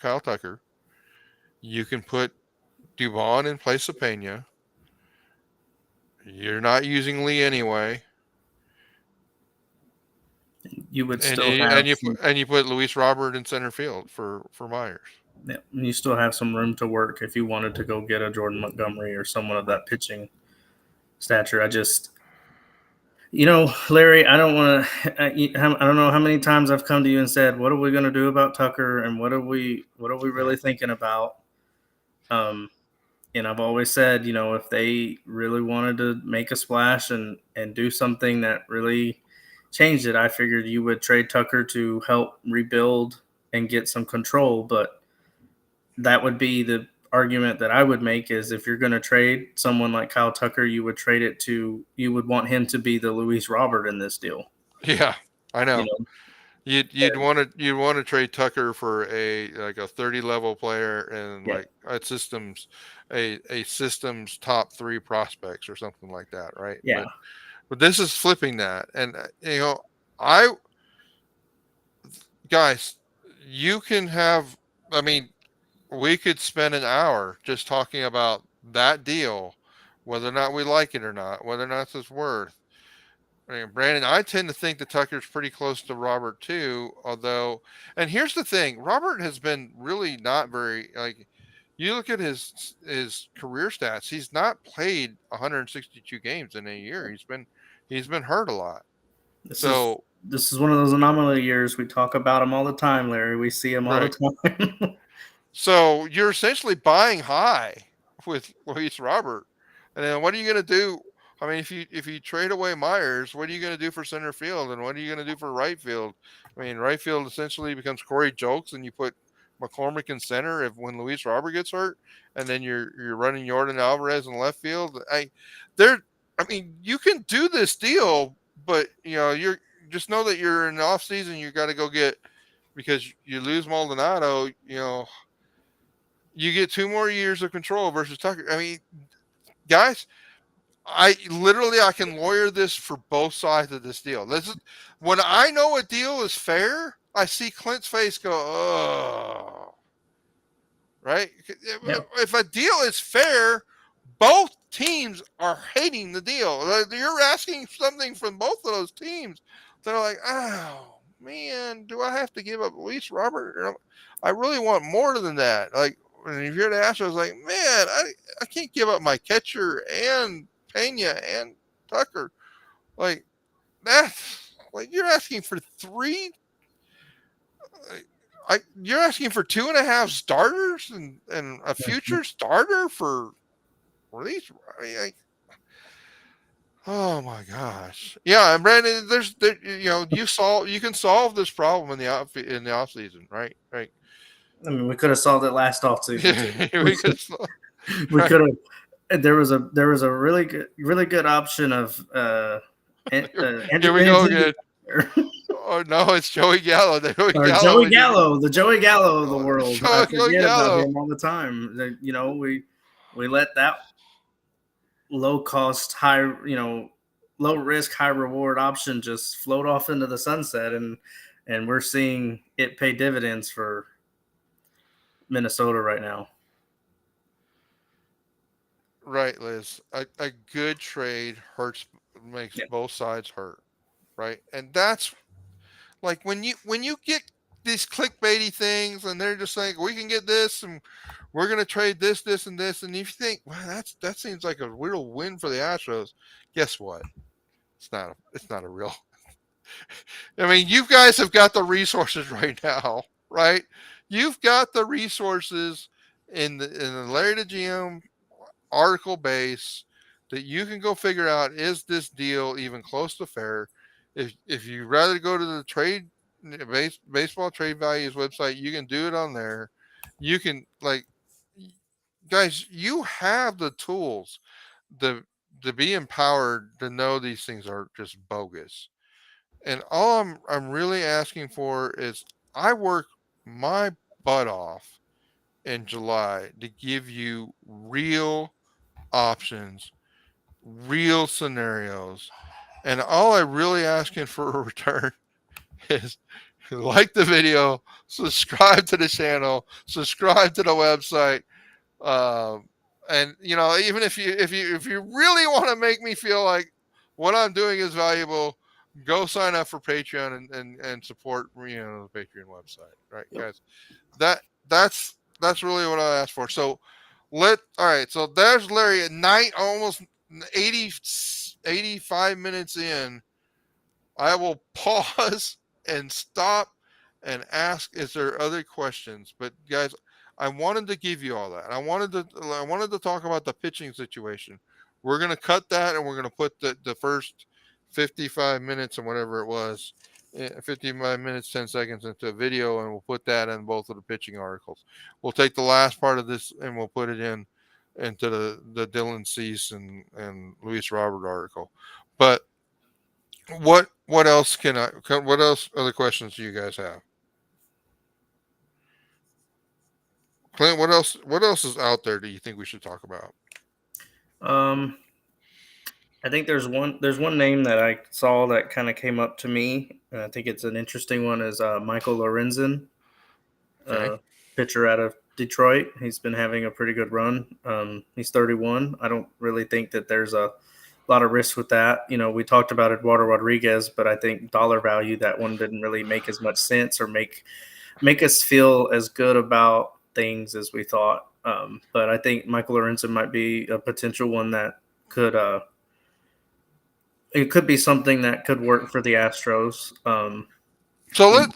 Kyle Tucker. You can put Dubon in place of Pena. You're not using Lee anyway. You would And still have you put Luis Robert in center field for Myers. yeah, you still have some room to work if you wanted to go get a Jordan Montgomery or someone of that pitching stature. I just, Larry, I don't want to. I don't know how many times I've come to you and said, "What are we going to do about Tucker?" and what are we really thinking about? And I've always said, if they really wanted to make a splash and do something that really changed it, I figured you would trade Tucker to help rebuild and get some control. But that would be the argument that I would make is if you're going to trade someone like Kyle Tucker, you would want him to be the Luis Robert in this deal. Yeah, I know. You'd want to trade Tucker for a 30 level player and like a systems top 3 prospects or something like that, right? Yeah. But this is flipping that, and guys, you can have. I mean, we could spend an hour just talking about that deal, whether or not we like it or not, whether or not it's worth. I mean, Brandon, I tend to think that Tucker's pretty close to Robert too. Although, and here's the thing: Robert has been really not very like. You look at his career stats; he's not played 162 games in a year. He's been hurt a lot. This is one of those anomaly years. We talk about him all the time, Larry. We see him all the time. So you're essentially buying high with Luis Robert, and then what are you going to do? I mean, if you trade away Myers, what are you going to do for center field, and what are you going to do for right field? I mean, right field essentially becomes Corey Julks, and you put McCormick in center when Luis Robert gets hurt, and then you're running Jordan Alvarez in left field. You can do this deal, but you're just know that you're in the off season. You got to go get because you lose Maldonado. You get 2 more years of control versus Tucker. I mean, guys. I can lawyer this for both sides of this deal. When I know a deal is fair, I see Clint's face go, oh, right? Yep. If a deal is fair, both teams are hating the deal. You're asking something from both of those teams. They're like, oh man, do I have to give up Luis Robert? I really want more than that. Like, and if you're the Astros, like, man, I can't give up my catcher and Pena and Tucker. Like, that's like you're asking for 3. You're asking for 2.5 starters and a future starter for these. Oh my gosh. Yeah, and Brandon, you can solve this problem in the off season, right? Right. I mean, we could have solved it last off season. we could have. There was a really good option of. Here we go again. Oh no, it's Joey Gallo. The Joey Gallo of the world. I forget about him all the time. We let that low cost, low risk, high reward option just float off into the sunset, and we're seeing it pay dividends for Minnesota right now. Right, Liz. A good trade makes both sides hurt, right? And that's like when you get these clickbaity things and they're just saying we can get this and we're going to trade this, and this, and if you think, well, that seems like a real win for the Astros, guess what? It's not a real. I mean, you guys have got the resources right now, right? You've got the resources in the Larry the GM article base that you can go figure out, is this deal even close to fair? If you rather go to the trade baseball trade values website. You can do it on there. You can guys, you have the tools to be empowered to know these things are just bogus. And all I'm really asking for is I work my butt off in July to give you real options, real scenarios. And all I really asking for a return is like the video, subscribe to the channel, subscribe to the website. Um, and even if you really want to make me feel like what I'm doing is valuable, go sign up for Patreon and support the Patreon website, right, Yep. guys? That's really what I asked for. So all right. So there's Larry at night, almost 85 minutes in. I will pause and stop and ask, is there other questions? But guys, I wanted to give you all that. I wanted to talk about the pitching situation. We're gonna cut that and we're gonna put the first 55 minutes and whatever it was, 55 minutes 10 seconds into a video, and we'll put that in both of the pitching articles. We'll take the last part of this and we'll put it into the Dylan Cease and Luis Robert article. But what else what else other questions do you guys have? Clint, what else is out there do you think we should talk about? Um, I think there's one name that I saw that kind of came up to me, and I think it's an interesting one. Is Michael Lorenzen, Okay. pitcher out of Detroit. He's been having a pretty good run. He's 31. I don't really think that there's a lot of risk with that. We talked about Eduardo Rodriguez, but I think dollar value, that one didn't really make as much sense or make us feel as good about things as we thought. But I think Michael Lorenzen might be a potential one that could it could be something that could work for the Astros. So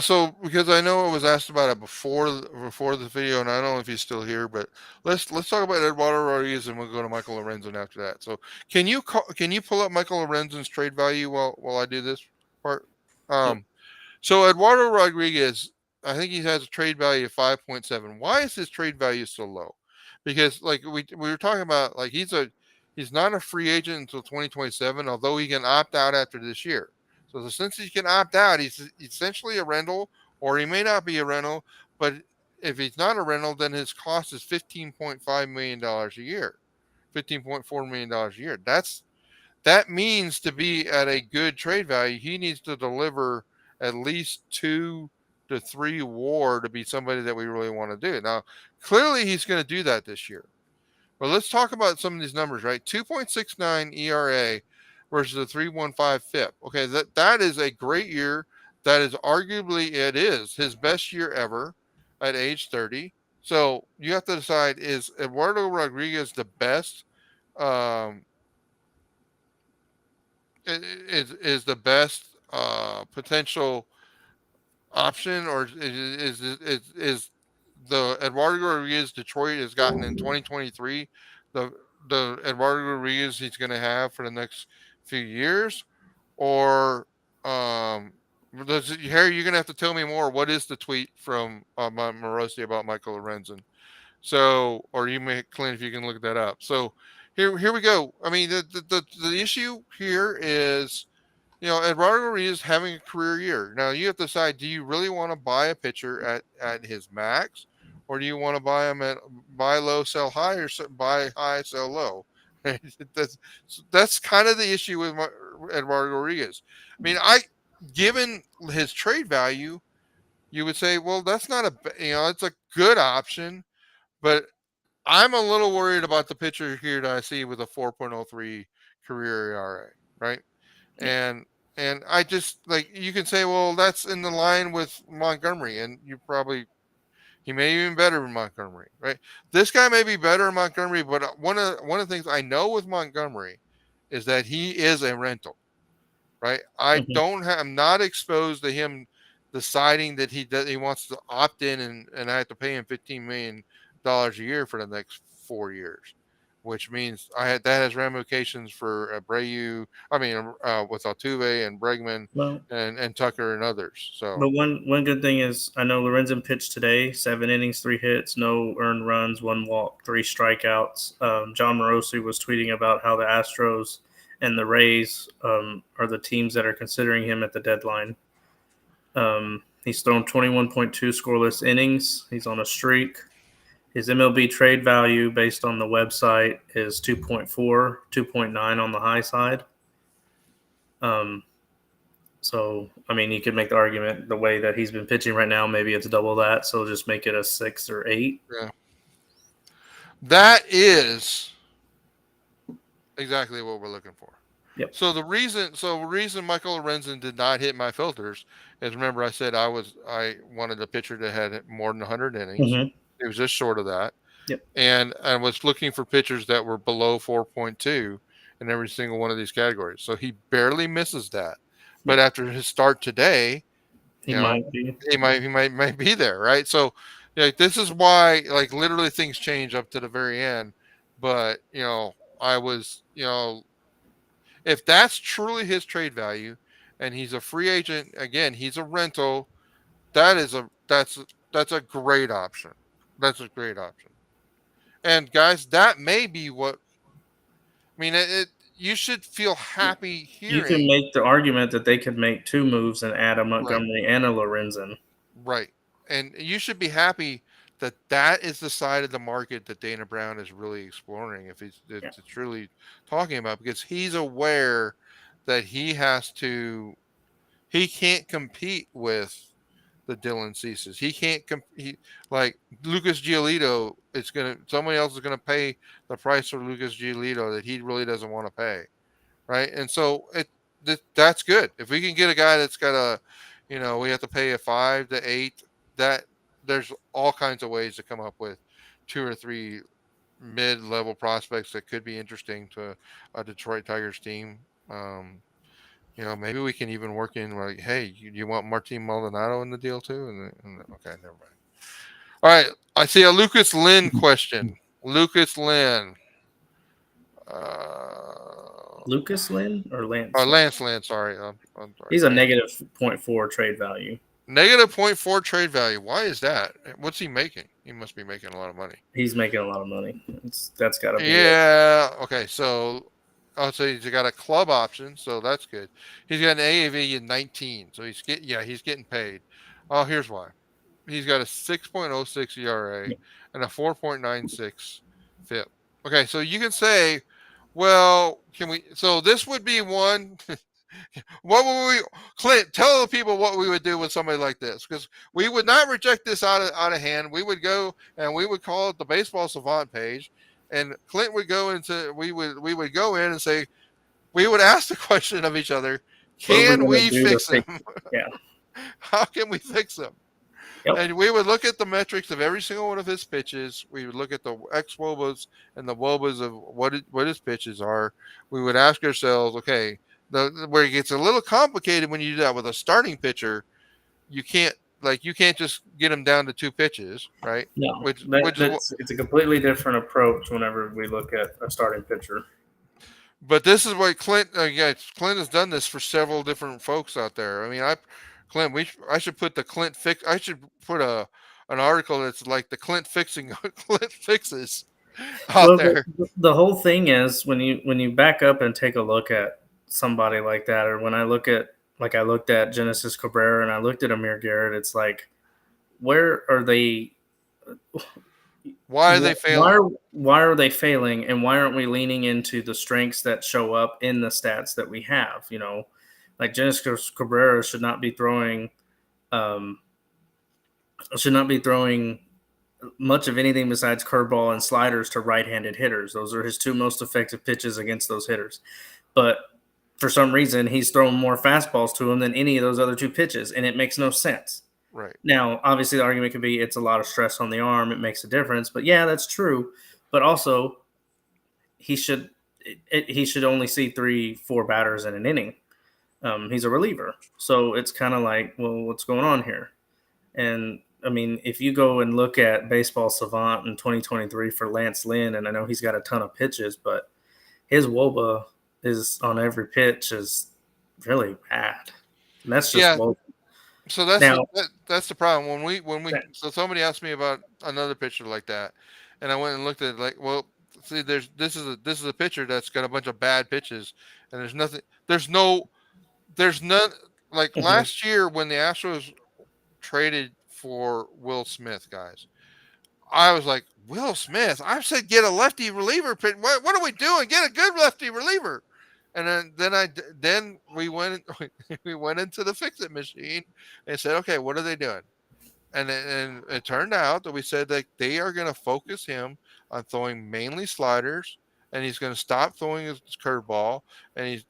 so because I know it was asked about it before the video, and I don't know if he's still here, but let's talk about Eduardo Rodriguez, and we'll go to Michael Lorenzen after that. So can you pull up Michael Lorenzen's trade value while I do this part? Yep. So Eduardo Rodriguez, I think he has a trade value of 5.7. Why is his trade value so low? Because like we were talking about, like he's not a free agent until 2027, although he can opt out after this year. So since he can opt out, he's essentially a rental, or he may not be a rental. But if he's not a rental, then his cost is $15.5 million a year, $15.4 million a year. That means to be at a good trade value, he needs to deliver at least 2 to 3 WAR to be somebody that we really want to do. Now, clearly he's going to do that this year. But let's talk about some of these numbers, right? 2.69 ERA versus a 3.15 FIP. Okay, that is a great year. That is arguably it is his best year ever at age 30. So you have to decide, is Eduardo Rodriguez the best is the best potential option, or is the Eduardo Rodriguez Detroit has gotten in 2023 the Eduardo Rodriguez he's going to have for the next few years, or Harry, you're going to have to tell me more. What is the tweet from Morosi about Michael Lorenzen? So, or you may, Clint, if you can look that up. So here we go. I mean, the issue here is, Eduardo Rodriguez having a career year. Now you have to decide: do you really want to buy a pitcher at his max, or do you want to buy him at buy low, sell high, or buy high, sell low? that's kind of the issue with Eduardo Rodriguez. I mean, given his trade value, you would say, well, that's not it's a good option, but I'm a little worried about the pitcher here that I see with a 4.03 career ERA, right? And I just, like, you can say, well, that's in the line with Montgomery, and he may be even better than Montgomery, right? This guy may be better than Montgomery, but one of the things I know with Montgomery is that he is a rental, right? I'm not exposed to him deciding that he wants to opt in and I have to pay him $15 million a year for the next 4 years. which means that has ramifications for Abreu. I mean, with Altuve and Bregman Well, and Tucker and others. So, but one good thing is I know Lorenzen pitched today, 7 innings, 3 hits, no earned runs, 1 walk, 3 strikeouts. John Morosi was tweeting about how the Astros and the Rays are the teams that are considering him at the deadline. He's thrown 21.2 scoreless innings. He's on a streak. His MLB trade value based on the website is 2.4, 2.9 on the high side. So, I mean, you could make the argument the way that he's been pitching right now, maybe it's double that. So just make it a 6 or 8. yeah. That is exactly what we're looking for. Yep. So the reason Michael Lorenzen did not hit my filters is, remember I said I wanted a pitcher that had more than 100 innings. Mm-hmm. It was just short of that. Yep. And I was looking for pitchers that were below 4.2 in every single one of these categories. So he barely misses that. But after his start today, he might be there, right? So, this is why, like, literally things change up to the very end. But I was, if that's truly his trade value, and he's a free agent, again, he's a rental. That's a great option. That's a great option. And guys, that may be what. I mean, you should feel happy hearing. You can make the argument that they could make 2 moves and add a Montgomery and a Lorenzen. Right. And you should be happy that is the side of the market that Dana Brown is really exploring, if he's truly talking about, because he's aware that he can't compete with the Dylan Ceases. He can't compete. Like Lucas Giolito, somebody else is going to pay the price for Lucas Giolito that he really doesn't want to pay. Right. And so that's good. If we can get a guy that's got we have to pay a 5 to 8, that there's all kinds of ways to come up with 2 or 3 mid-level prospects that could be interesting to a Detroit Tigers team. Maybe we can even work in, like, hey, you want Martin Maldonado in the deal too? Okay, never mind. All right, I see a Lucas Lynn question. Lucas Lynn. Lucas Lynn or Lance? Lance Lynn, sorry. I'm sorry. He's a negative 0.4 trade value. Negative 0.4 trade value. Why is that? What's he making? He must be making a lot of money. He's making a lot of money. That's got to be it. Okay, so he's got a club option, so that's good. He's got an AAV in 19, so he's getting paid. Oh, here's why. He's got a 6.06 ERA and a 4.96 FIP. Okay, so you can say, well, so this would be one. What would Clint, tell the people what we would do with somebody like this, because we would not reject this out of hand. We would go and we would call it the Baseball Savant page, and Clint would go into we would go in and say, we would ask the question of each other, can we fix him? Yeah. How can we fix him? Yep. And we would look at the metrics of every single one of his pitches. We would look at the ex-wOBAs and the wOBAs of what his pitches are. We would ask ourselves, okay, where it gets a little complicated when you do that with a starting pitcher, you can't just get him down to 2 pitches, right? No, it's a completely different approach whenever we look at a starting pitcher. But this is what Clint has done this for several different folks out there. I mean, I should put the Clint fix. I should put an article that's like the Clint Clint fixes out there. The whole thing is when you back up and take a look at somebody like that, or when I look at, like I looked at Genesis Cabrera and I looked at Amir Garrett, it's like, where are they? Why are they failing? Why are they failing? And why aren't we leaning into the strengths that show up in the stats that we have? Like Genesis Cabrera should not be throwing much of anything besides curveball and sliders to right-handed hitters. Those are his 2 most effective pitches against those hitters. But for some reason, he's thrown more fastballs to him than any of those other 2 pitches, and it makes no sense. Right. Now, obviously, the argument could be it's a lot of stress on the arm. It makes a difference. But, yeah, that's true. But also, he should only see 3-4 batters in an inning. He's a reliever. So it's kind of like, well, what's going on here? And I mean, if you go and look at Baseball Savant in 2023 for Lance Lynn, and I know he's got a ton of pitches, but his WOBA is on every pitch is really bad. And that's just Yeah. WOBA. So that's Now, that's the problem. So somebody asked me about another pitcher like that, and I went and looked at it like, well, see, this is a pitcher that's got a bunch of bad pitches, and there's none like mhm, last year when the Astros traded for Will Smith, guys. I was like, Will Smith. I said, get a lefty reliever. What are we doing? Get a good lefty reliever. And then we went we went into the fix it machine and said, okay, what are they doing? And it turned out that we said that they are going to focus him on throwing mainly sliders, and he's going to stop throwing his curveball, and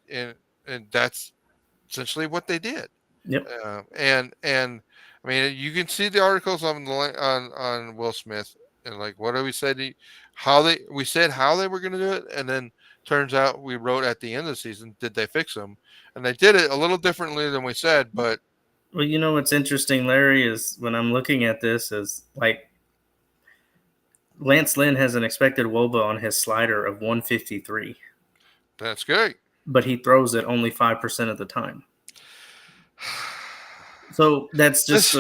that's essentially what they did. yep. And I mean, you can see the articles on Will Smith, and like what we said, we said how they were going to do it, and then turns out we wrote at the end of the season, did they fix them? And they did it a little differently than we said, but Well, you know what's interesting, Larry, is when I'm looking at this, is like Lance Lynn has an expected WOBA on his slider of 153, that's great. but he throws it only 5% of the time. So that's just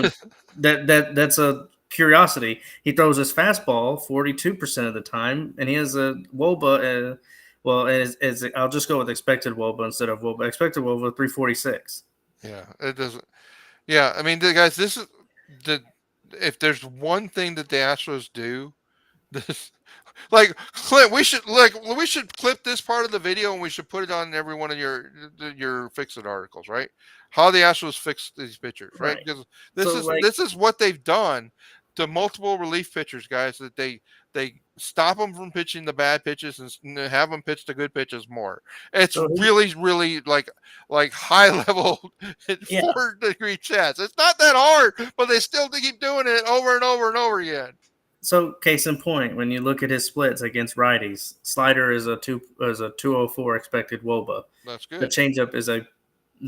that's a curiosity. He throws his fastball 42% of the time, and he has a WOBA. I'll just go with expected WOBA instead of WOBA. Expected WOBA 346. Yeah, it doesn't. Yeah, I mean, guys, this is the if there's one thing that the Astros do, this like Clint, we should clip this part of the video and we should put it on every one of your fix it articles, right? How the Astros fix these pitchers, right? Right. Because So like, this is what they've done to multiple relief pitchers, guys. That they stop them from pitching the bad pitches and have them pitch the good pitches more. It's so really like high level yeah. 4-degree chess. It's not that hard, but they still keep doing it over and over and over again. So case in point, when you look at his splits against righties, slider is a 204 expected WOBA. That's The good. changeup is a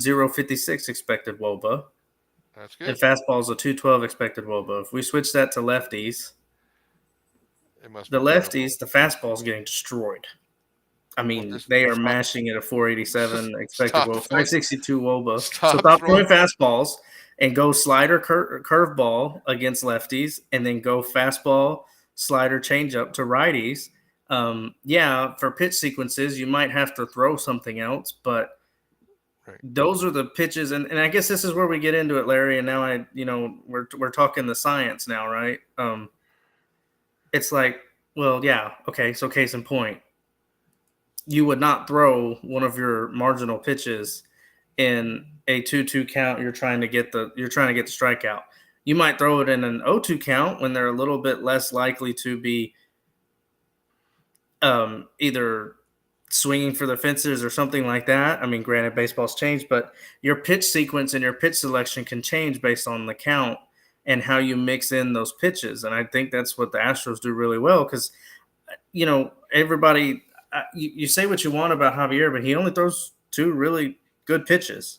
056 expected WOBA. That's And good. fastball is a 212 expected WOBA. If we switch that to lefties, It must the be terrible. lefties, the fastball is getting destroyed. I mean, just they are stop- mashing at a 487 expected Stop WOBA, throwing- 562 WOBA. Stop So stop throwing- throwing fastballs and go slider curveball against lefties, and then go fastball, slider, changeup to righties. Yeah, for pitch sequences, you might have to throw something else, but Right. those are the pitches. And I guess this is where we get into it, Larry. And now we're talking the science now, right? It's like, well, yeah, okay. So case in point, you would not throw one of your marginal pitches in a 2-2 count. You're trying to get the strikeout. You might throw it in an 0-2 count when they're a little bit less likely to be either swinging for the fences or something like that. I mean, granted, baseball's changed, but your pitch sequence and your pitch selection can change based on the count and how you mix in those pitches. And I think that's what the Astros do really well because, everybody, you say what you want about Javier, but he only throws 2 really good pitches.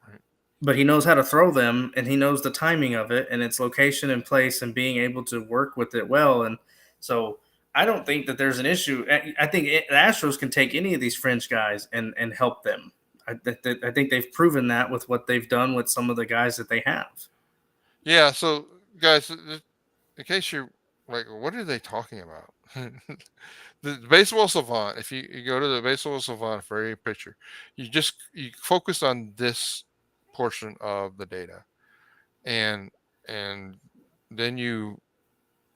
Right. But he knows how to throw them, and he knows the timing of it and its location and place and being able to work with it well. And so I don't think that there's an issue. I think the Astros can take any of these French guys and help them. I think they've proven that with what they've done with some of the guys that they have. Yeah. So, guys, in case you're like, what are they talking about? The Baseball Savant. If you go to the Baseball Savant for a picture, you focus on this portion of the data, and then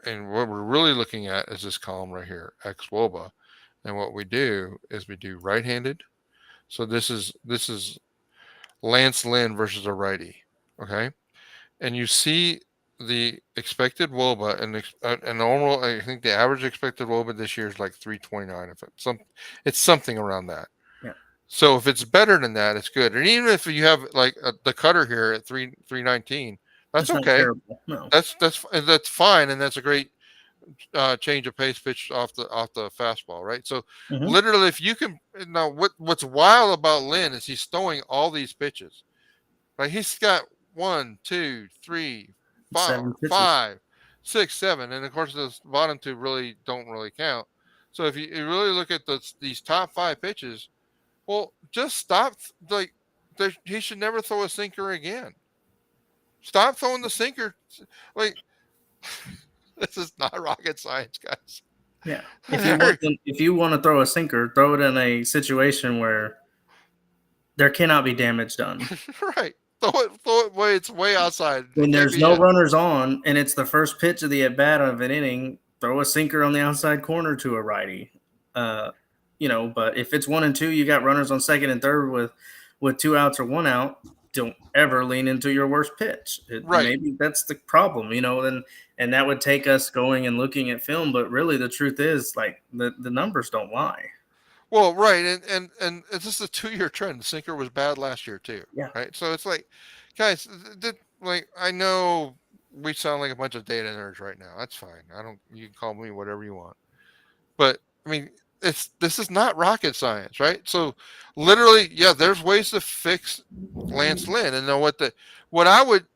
what we're really looking at is this column right here, X WOBA. And what we do is we do right-handed. So this is Lance Lynn versus a righty. Okay. And you see the expected WOBA and normal. I think the average expected WOBA this year is like 329. It's something around that. Yeah. So if it's better than that, it's good. And even if you have like the cutter here at 319, that's okay. No. That's fine, and that's a great change of pace pitch off the fastball, right? So literally, if you can now, what's wild about Lynn is he's throwing all these pitches. Like he's got 1, 2, 3, 7 pitches. 5, 6, 7, and of course the bottom two don't really count. So if you really look at these top 5 pitches, well, just stop. Like he should never throw a sinker again. Stop throwing the sinker. Like this is not rocket science, guys. Yeah. If you want to throw a sinker, throw it in a situation where there cannot be damage done. Right. Throw it way it's way outside. When there's no runners on and it's the first pitch of the at bat of an inning, throw a sinker on the outside corner to a righty. But if it's 1 and 2, you got runners on second and third with 2 outs or 1 out. Don't ever lean into your worst pitch. Right. Maybe that's the problem, and that would take us going and looking at film. But really, the truth is, like the numbers don't lie. Well, right, and it's just a 2-year trend. The sinker was bad last year too. Yeah. Right. So it's like, guys, I know we sound like a bunch of data nerds right now. That's fine. You can call me whatever you want. But I mean, this is not rocket science, right? So literally, yeah, there's ways to fix Lance Lynn, and know what I would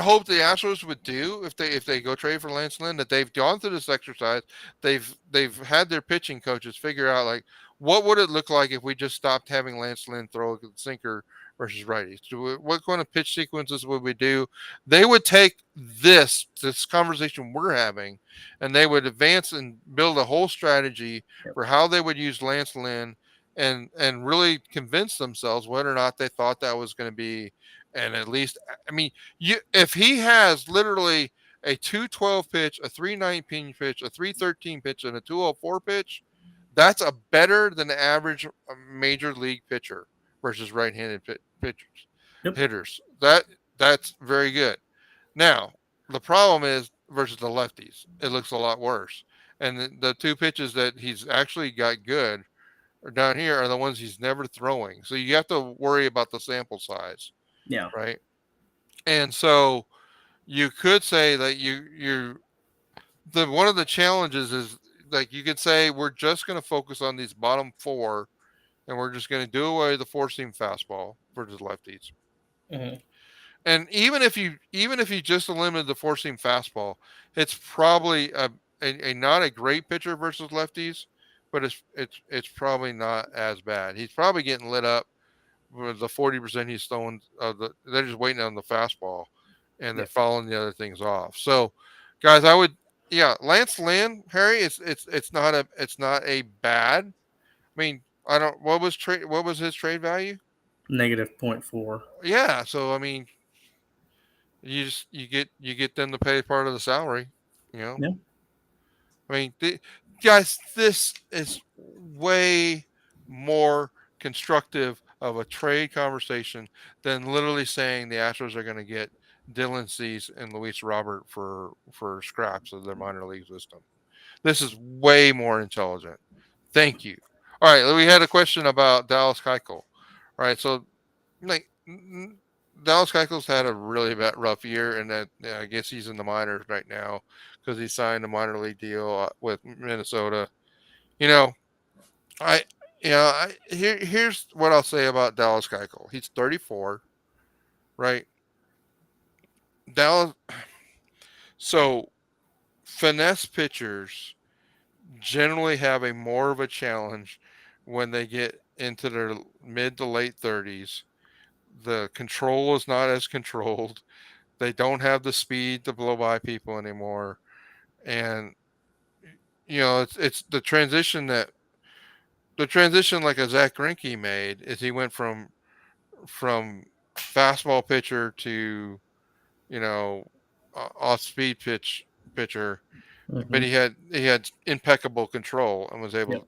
hope the Astros would do if they go trade for Lance Lynn, that they've gone through this exercise, they've had their pitching coaches figure out like what would it look like if we just stopped having Lance Lynn throw a sinker versus righties. What kind of pitch sequences would we do? They would take this conversation we're having, and they would advance and build a whole strategy for how they would use Lance Lynn, and really convince themselves whether or not they thought that was going to be. And at least, I mean, if he has literally a 212 pitch, a 319 pitch, a 313 pitch, and a 204 pitch, that's a better than the average major league pitcher versus right-handed hitters. That's very good. Now, the problem is versus the lefties, it looks a lot worse. And the 2 pitches that he's actually got good down here are the ones he's never throwing. So you have to worry about the sample size. Yeah. Right. And so you could say that one of the challenges is, like, you could say we're just going to focus on these bottom 4, and we're just going to do away the 4-seam fastball versus lefties. Mm-hmm. And even if you just eliminated the 4-seam fastball, it's probably a not a great pitcher versus lefties, but it's probably not as bad. He's probably getting lit up with the 40% he's throwing. They're just waiting on the fastball, and they're following the other things off. So, guys, Lance Lynn, Harry, it's not a bad. I mean, what was his trade value? -0.4. Yeah, so I mean, you get them to pay part of the salary, Yeah. I mean, guys, this is way more constructive of a trade conversation than literally saying the Astros are going to get Dylan Cease and Luis Robert for scraps of their minor league system. This is way more intelligent. Thank you. All right, we had a question about Dallas Keuchel. All right, so like Dallas Keuchel's had a really rough year, and that I guess he's in the minors right now because he signed a minor league deal with Minnesota. Here's what I'll say about Dallas Keuchel. He's 34, right? Dallas. So, finesse pitchers generally have a more of a challenge when they get into their mid to late 30s. The control is not as controlled. They don't have the speed to blow by people anymore, and it's the transition like a Zach Greinke made is he went from fastball pitcher to off speed pitcher, Mm-hmm. but he had impeccable control and was able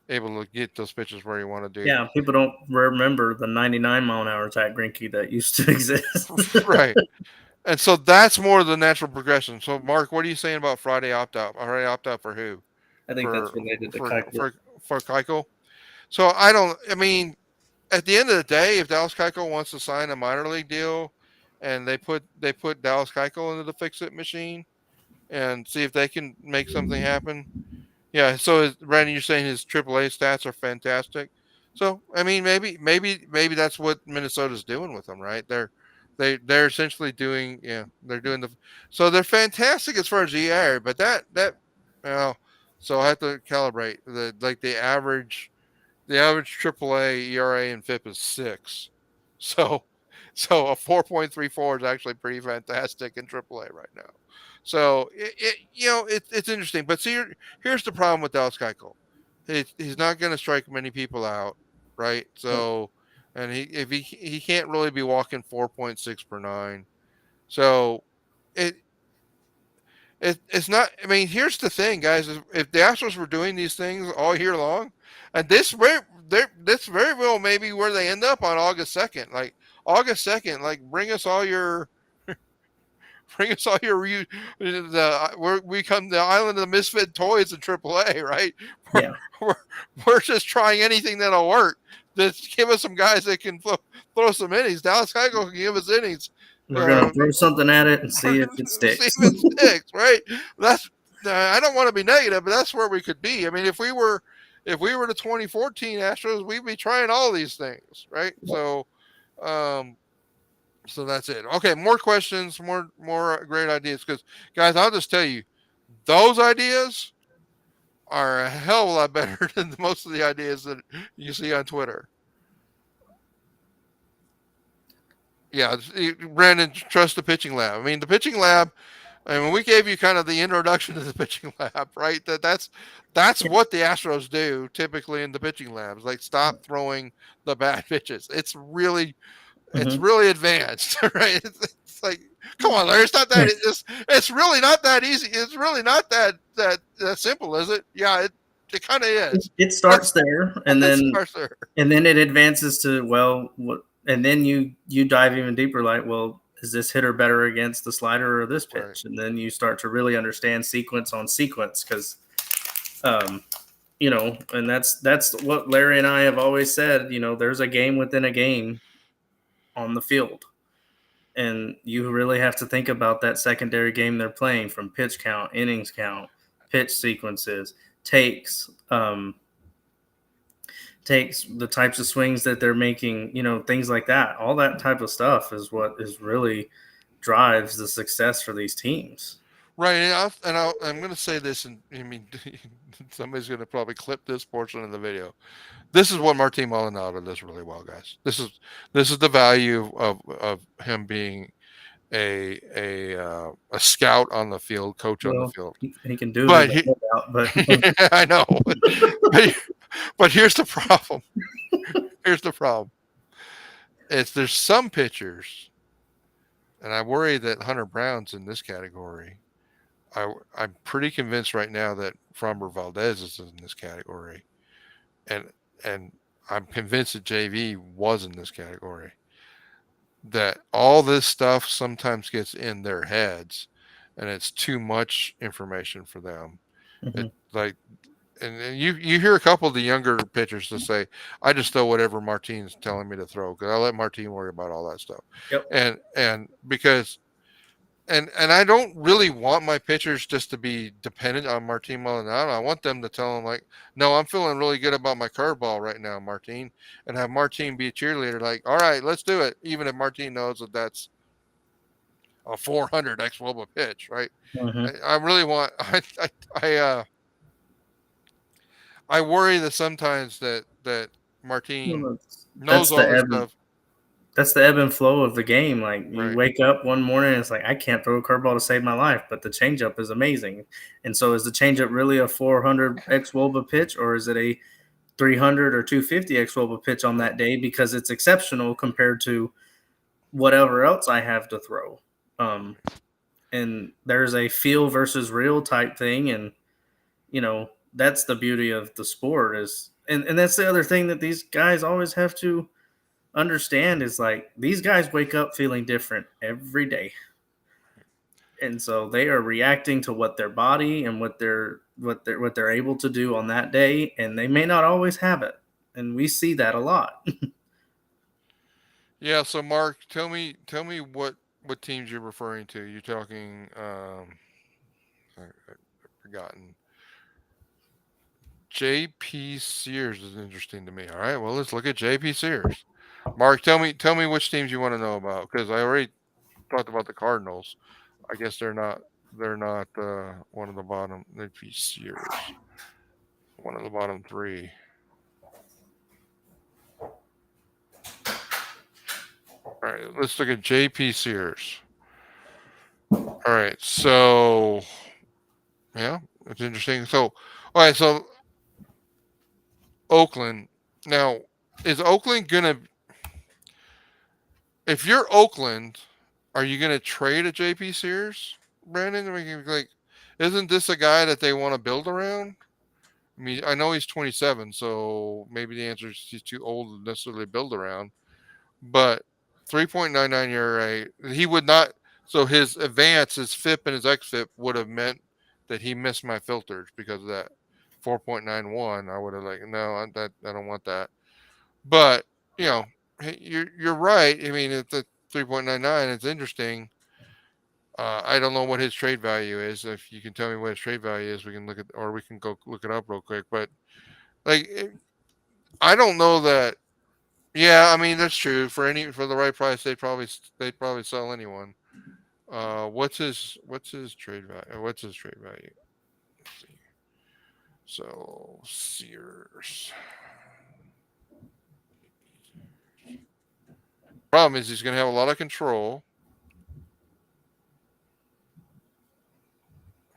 to get those pitches where he wanted to do. Yeah, people don't remember the 99-mile-an-hour Zach Greinke that used to exist. Right. And so that's more the natural progression. So, Mark, what are you saying about Friday opt-out? Friday opt-out for who? I think that's related to Keuchel. For Keuchel? So, I mean, at the end of the day, if Dallas Keuchel wants to sign a minor league deal and they put Dallas Keuchel into the fix-it machine and see if they can make something happen. Yeah, so Brandon, you're saying his AAA stats are fantastic. So, I mean, maybe that's what Minnesota's doing with him, right? They're They're essentially doing they're doing so they're fantastic as far as ER, but well, so I have to calibrate the average AAA ERA and FIP is 6. So a 4.34 is actually pretty fantastic in AAA right now. So it's interesting. But see, here's the problem with Dallas Keuchel. He's not going to strike many people out, right? So, and he can't really be walking 4.6 per nine. So it it's not. I mean, here's the thing, guys. If the Astros were doing these things all year long, and this very well may be where they end up on August 2nd. Like August 2nd, like bring us all your where we come the island of the misfit toys in AAA, right? We're, Yeah. we're, we're just trying anything that'll work. Just give us some guys that can throw some innings. Dallas Keuchel can give us innings. We're gonna throw something at it and see if it sticks. See if it sticks, right? That's I don't want to be negative, but that's where we could be. I mean, if we were the 2014 Astros, we'd be trying all these things, right? So, so that's it. Okay, more questions, more great ideas. Because guys, I'll just tell you, those ideas are a hell of a lot better than most of the ideas that you see on Twitter. Yeah, Brandon, trust the pitching lab. I mean, the pitching lab. I mean, we gave you kind of the introduction to the pitching lab, right? That's what the Astros do typically in the pitching labs. Like, stop throwing the bad pitches. It's really advanced, right? It's like, come on, Larry. It's not that. It's really not that easy. It's really not that simple, is it? Yeah, it kind of is. It starts there, and then it advances to and then you dive even deeper. Like, well, is this hitter better against the slider or this pitch? Right. And then you start to really understand sequence on sequence because, and that's what Larry and I have always said. There's a game within a game on the field. And you really have to think about that secondary game they're playing, from pitch count, innings count, pitch sequences, takes the types of swings that they're making, things like that. All that type of stuff is what is really drives the success for these teams. Right, I'm going to say this, and I mean, somebody's going to probably clip this portion of the video. This is what Martin Maldonado does really well, guys. This is the value of him being a scout on the field, coach on the field. He can do it, but I know. But here's the problem. There's some pitchers, and I worry that Hunter Brown's in this category. I'm pretty convinced right now that Framber Valdez is in this category, and I'm convinced that JV was in this category. That all this stuff sometimes gets in their heads, and it's too much information for them. And you hear a couple of the younger pitchers to say, "I just throw whatever Martin's telling me to throw because I let Martin worry about all that stuff." Yep. And because. And I don't really want my pitchers just to be dependent on Martin Maldonado. I want them to tell them, like, no, I'm feeling really good about my curveball right now, Martin, and have Martin be a cheerleader. Like, all right, let's do it. Even if Martin knows that that's a 400 ex-Woba pitch, right? I really want. I worry that sometimes that Martin knows all this stuff. That's the ebb and flow of the game. Like, you wake up one morning and it's like, I can't throw a curveball to save my life, but the changeup is amazing. And so is the changeup really a 400 ex-Woba pitch, or is it a 300 or 250 ex-Woba pitch on that day because it's exceptional compared to whatever else I have to throw? And there's a feel versus real type thing. And, that's the beauty of the sport is, and that's the other thing that these guys always have to understand is, like, these guys wake up feeling different every day, and so they are reacting to what their body and what they're able to do on that day, and they may not always have it, and we see that a lot. Yeah. So Mark, tell me what teams you're referring to. You're talking I've forgotten. JP Sears is interesting to me. All right, well, let's look at JP Sears. Mark, tell me which teams you want to know about because I already talked about the Cardinals. I guess they're not one of the bottom. They'd be Sears, one of the bottom three. All right, let's look at JP Sears. All right, so yeah, it's interesting. So, all right, so Oakland. Now, is Oakland gonna? If you're Oakland, are you gonna trade a JP Sears, Brandon? I mean, like, isn't this a guy that they want to build around? I mean, I know he's 27, so maybe the answer is he's too old to necessarily build around. But 3.99 ERA, he would not. So his advance, his FIP and his XFIP would have meant that he missed my filters because of that 4.91. I would have like, no, I don't want that. But you know, hey, you're right. I mean, it's a 3.99. It's interesting. I don't know what his trade value is. If you can tell me what his trade value is, we can look at, or we can go look it up real quick. But like, I don't know that. Yeah, I mean that's true. For the right price, they'd probably sell anyone. What's his trade value? What's his trade value? Let's see. So Sears. Problem is he's going to have a lot of control.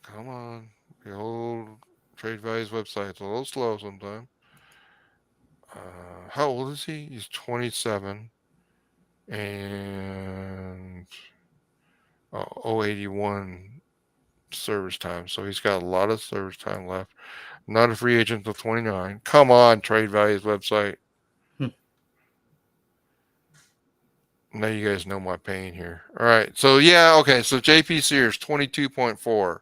Come on, the old trade values website's a little slow sometimes. How old is he? He's 27 and 081 service time. So he's got a lot of service time left. Not a free agent until 29. Come on, Trade Values website. Hmm. Now you guys know my pain here. All right. So, yeah. Okay. So JP Sears, 22.4.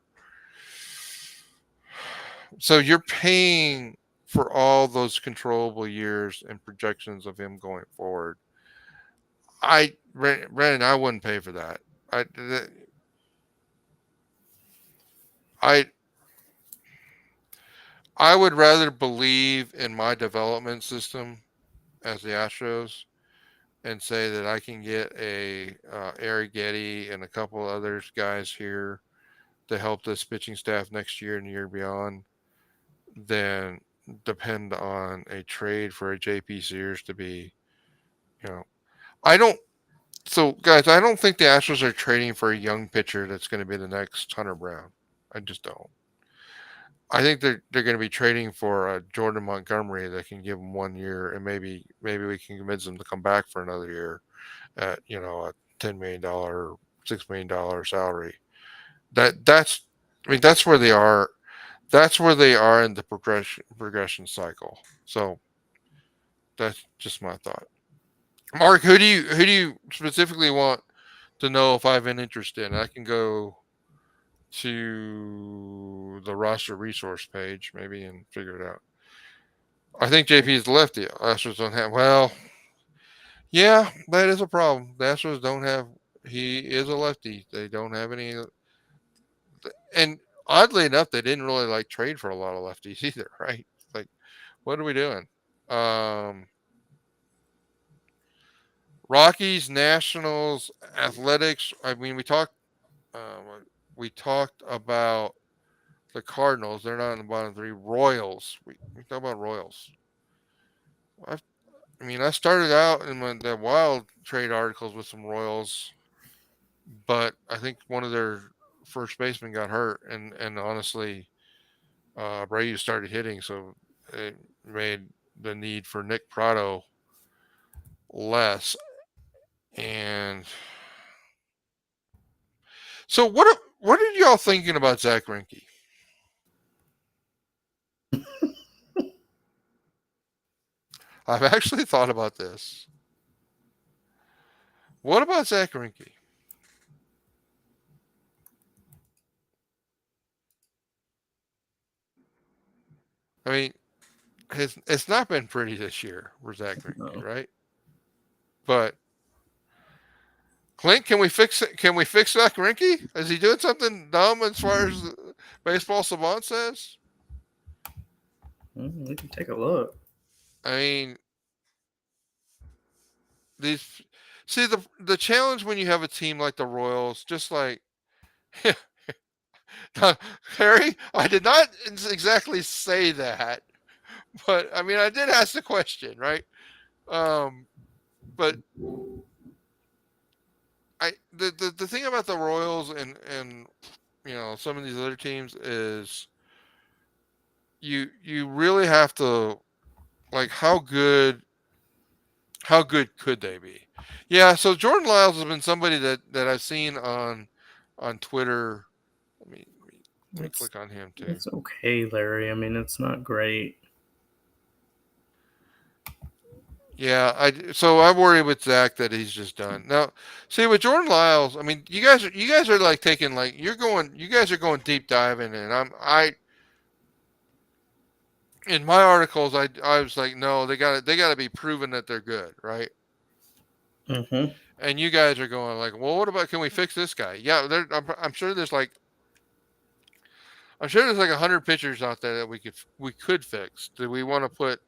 So you're paying for all those controllable years and projections of him going forward. Brandon, I wouldn't pay for that. I, I would rather believe in my development system as the Astros and say that I can get a Eric Getty and a couple others guys here to help this pitching staff next year and the year beyond than depend on a trade for a JP Sears to be, you know, I don't. So guys, I don't think the Astros are trading for a young pitcher that's going to be the next Hunter Brown. I just don't. I think they're going to be trading for Jordan Montgomery that can give them 1 year, and maybe we can convince them to come back for another year at a $10 million, $6 million salary. That's I mean that's where they are. That's where they are in the progression cycle. So that's just my thought. Mark, who do you specifically want to know if I have an interest in? I can go to the roster resource page maybe and figure it out. I think JP is lefty. Astros don't have. Well, yeah, that is a problem. The Astros don't have. He is a lefty. They don't have any. And oddly enough, they didn't really like trade for a lot of lefties either, right? Like, what are we doing? Um, Rockies, Nationals, Athletics. I mean, we talked about the Cardinals. They're not in the bottom three. Royals. We talk about Royals. I, I mean, I started out in the Wild trade articles with some Royals, but I think one of their first basemen got hurt, and honestly, Abreu started hitting, so it made the need for Nick Prado less. And so, what are y'all thinking about Zach Greinke? I've actually thought about this. What about Zach Greinke? I mean, it's not been pretty this year for Zach Greinke, No. right? But Clint, can we fix it? Can we fix Zach Greinke? Is he doing something dumb as far as baseball savant says? We can take a look. I mean, these. See the challenge when you have a team like the Royals, just like Harry. I did not exactly say that, but I mean I did ask the question, right? But the thing about the Royals and some of these other teams is you really have to like how good could they be? Yeah, so Jordan Lyles has been somebody that I've seen on Twitter. Let me It's click on him too. it's okay, Larry. I mean, it's not great. Yeah, so I worry with Zach that he's just done. Now, see with Jordan Lyles, I mean, you guys are like taking like you guys are going deep diving, and I in my articles I was like, no, they got to be proven that they're good, right? Mm-hmm. And you guys are going like, well, what about can we fix this guy? Yeah, I'm sure there's like 100 pitchers out there that we could fix. Do we want to put?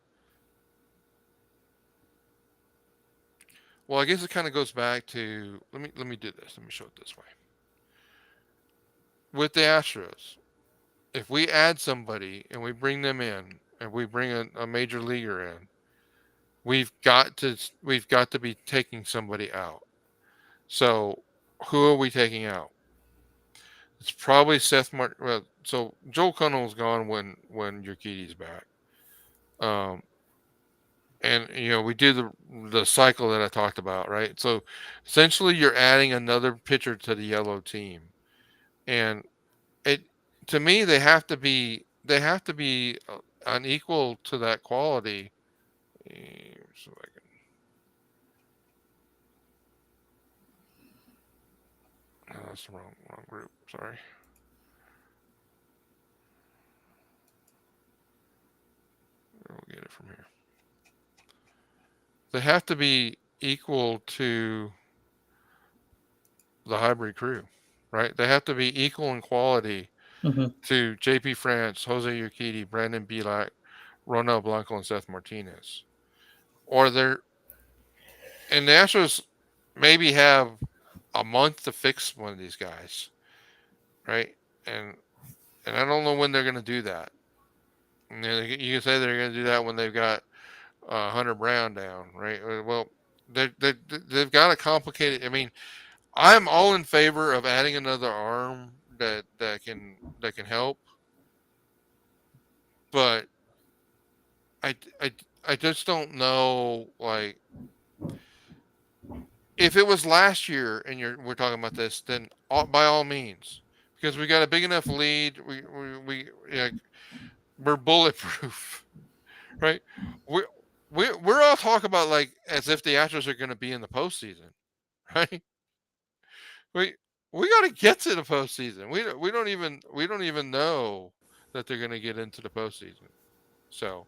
Well, I guess it kind of goes back to let me do this. Let me show it this way. With the Astros, if we add somebody and we bring them in, and we bring a major leaguer in, we've got to be taking somebody out. So who are we taking out? It's probably Seth Martin. Well, so Joel Connell's gone when Urquidy's back. Um, and we do the cycle that I talked about, right? So essentially, you're adding another pitcher to the yellow team, and it to me they have to be unequal to that quality. So I can, oh, that's the wrong group. Sorry. We'll get it from here. They have to be equal to the hybrid crew, right? They have to be equal in quality Mm-hmm. to JP France, Jose Urquidy, Brandon Bielak, Ronel Blanco, and Seth Martinez. Or and the Astros maybe have a month to fix one of these guys, right? And I don't know when they're going to do that. And you can say they're going to do that when they've got Hunter Brown down, right? Well, they've got a complicated. I mean, I'm all in favor of adding another arm that can help, but I, I, I just don't know. Like, if it was last year and we're talking about this, then by all means, because we got a big enough lead, we're bulletproof, right? We we're all talking about like as if the Astros are going to be in the postseason, right? We we got to get to the postseason. We don't even know that they're going to get into the postseason. So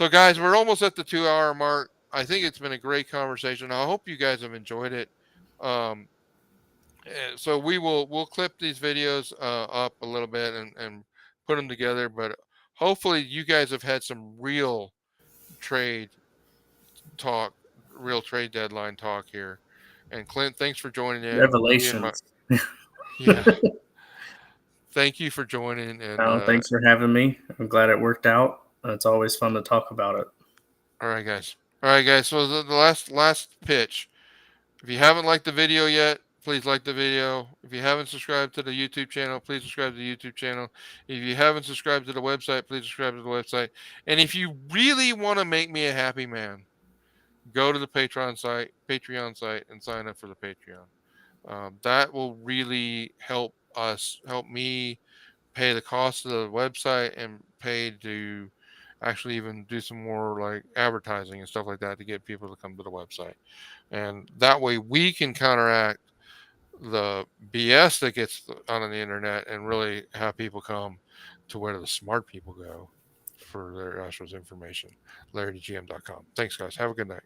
guys, we're almost at the 2 hour mark. I think it's been a great conversation. I hope you guys have enjoyed it. Um, so we'll clip these videos up a little bit and put them together. But hopefully, you guys have had some real trade talk, real trade deadline talk here. And Clint, thanks for joining in. Revelations. Yeah, thank you for joining. And Thanks for having me. I'm glad it worked out. It's always fun to talk about it. All right, guys. All right, guys. So the last pitch. If you haven't liked the video yet, please like the video. If you haven't subscribed to the YouTube channel, please subscribe to the YouTube channel. If you haven't subscribed to the website, please subscribe to the website. And if you really want to make me a happy man, go to the Patreon site, and sign up for the Patreon. That will really help me pay the cost of the website and pay to actually even do some more like advertising and stuff like that to get people to come to the website. And that way we can counteract the BS that gets on the internet and really have people come to where the smart people go for their Astros information. LarryGM.com. Thanks, guys. Have a good night.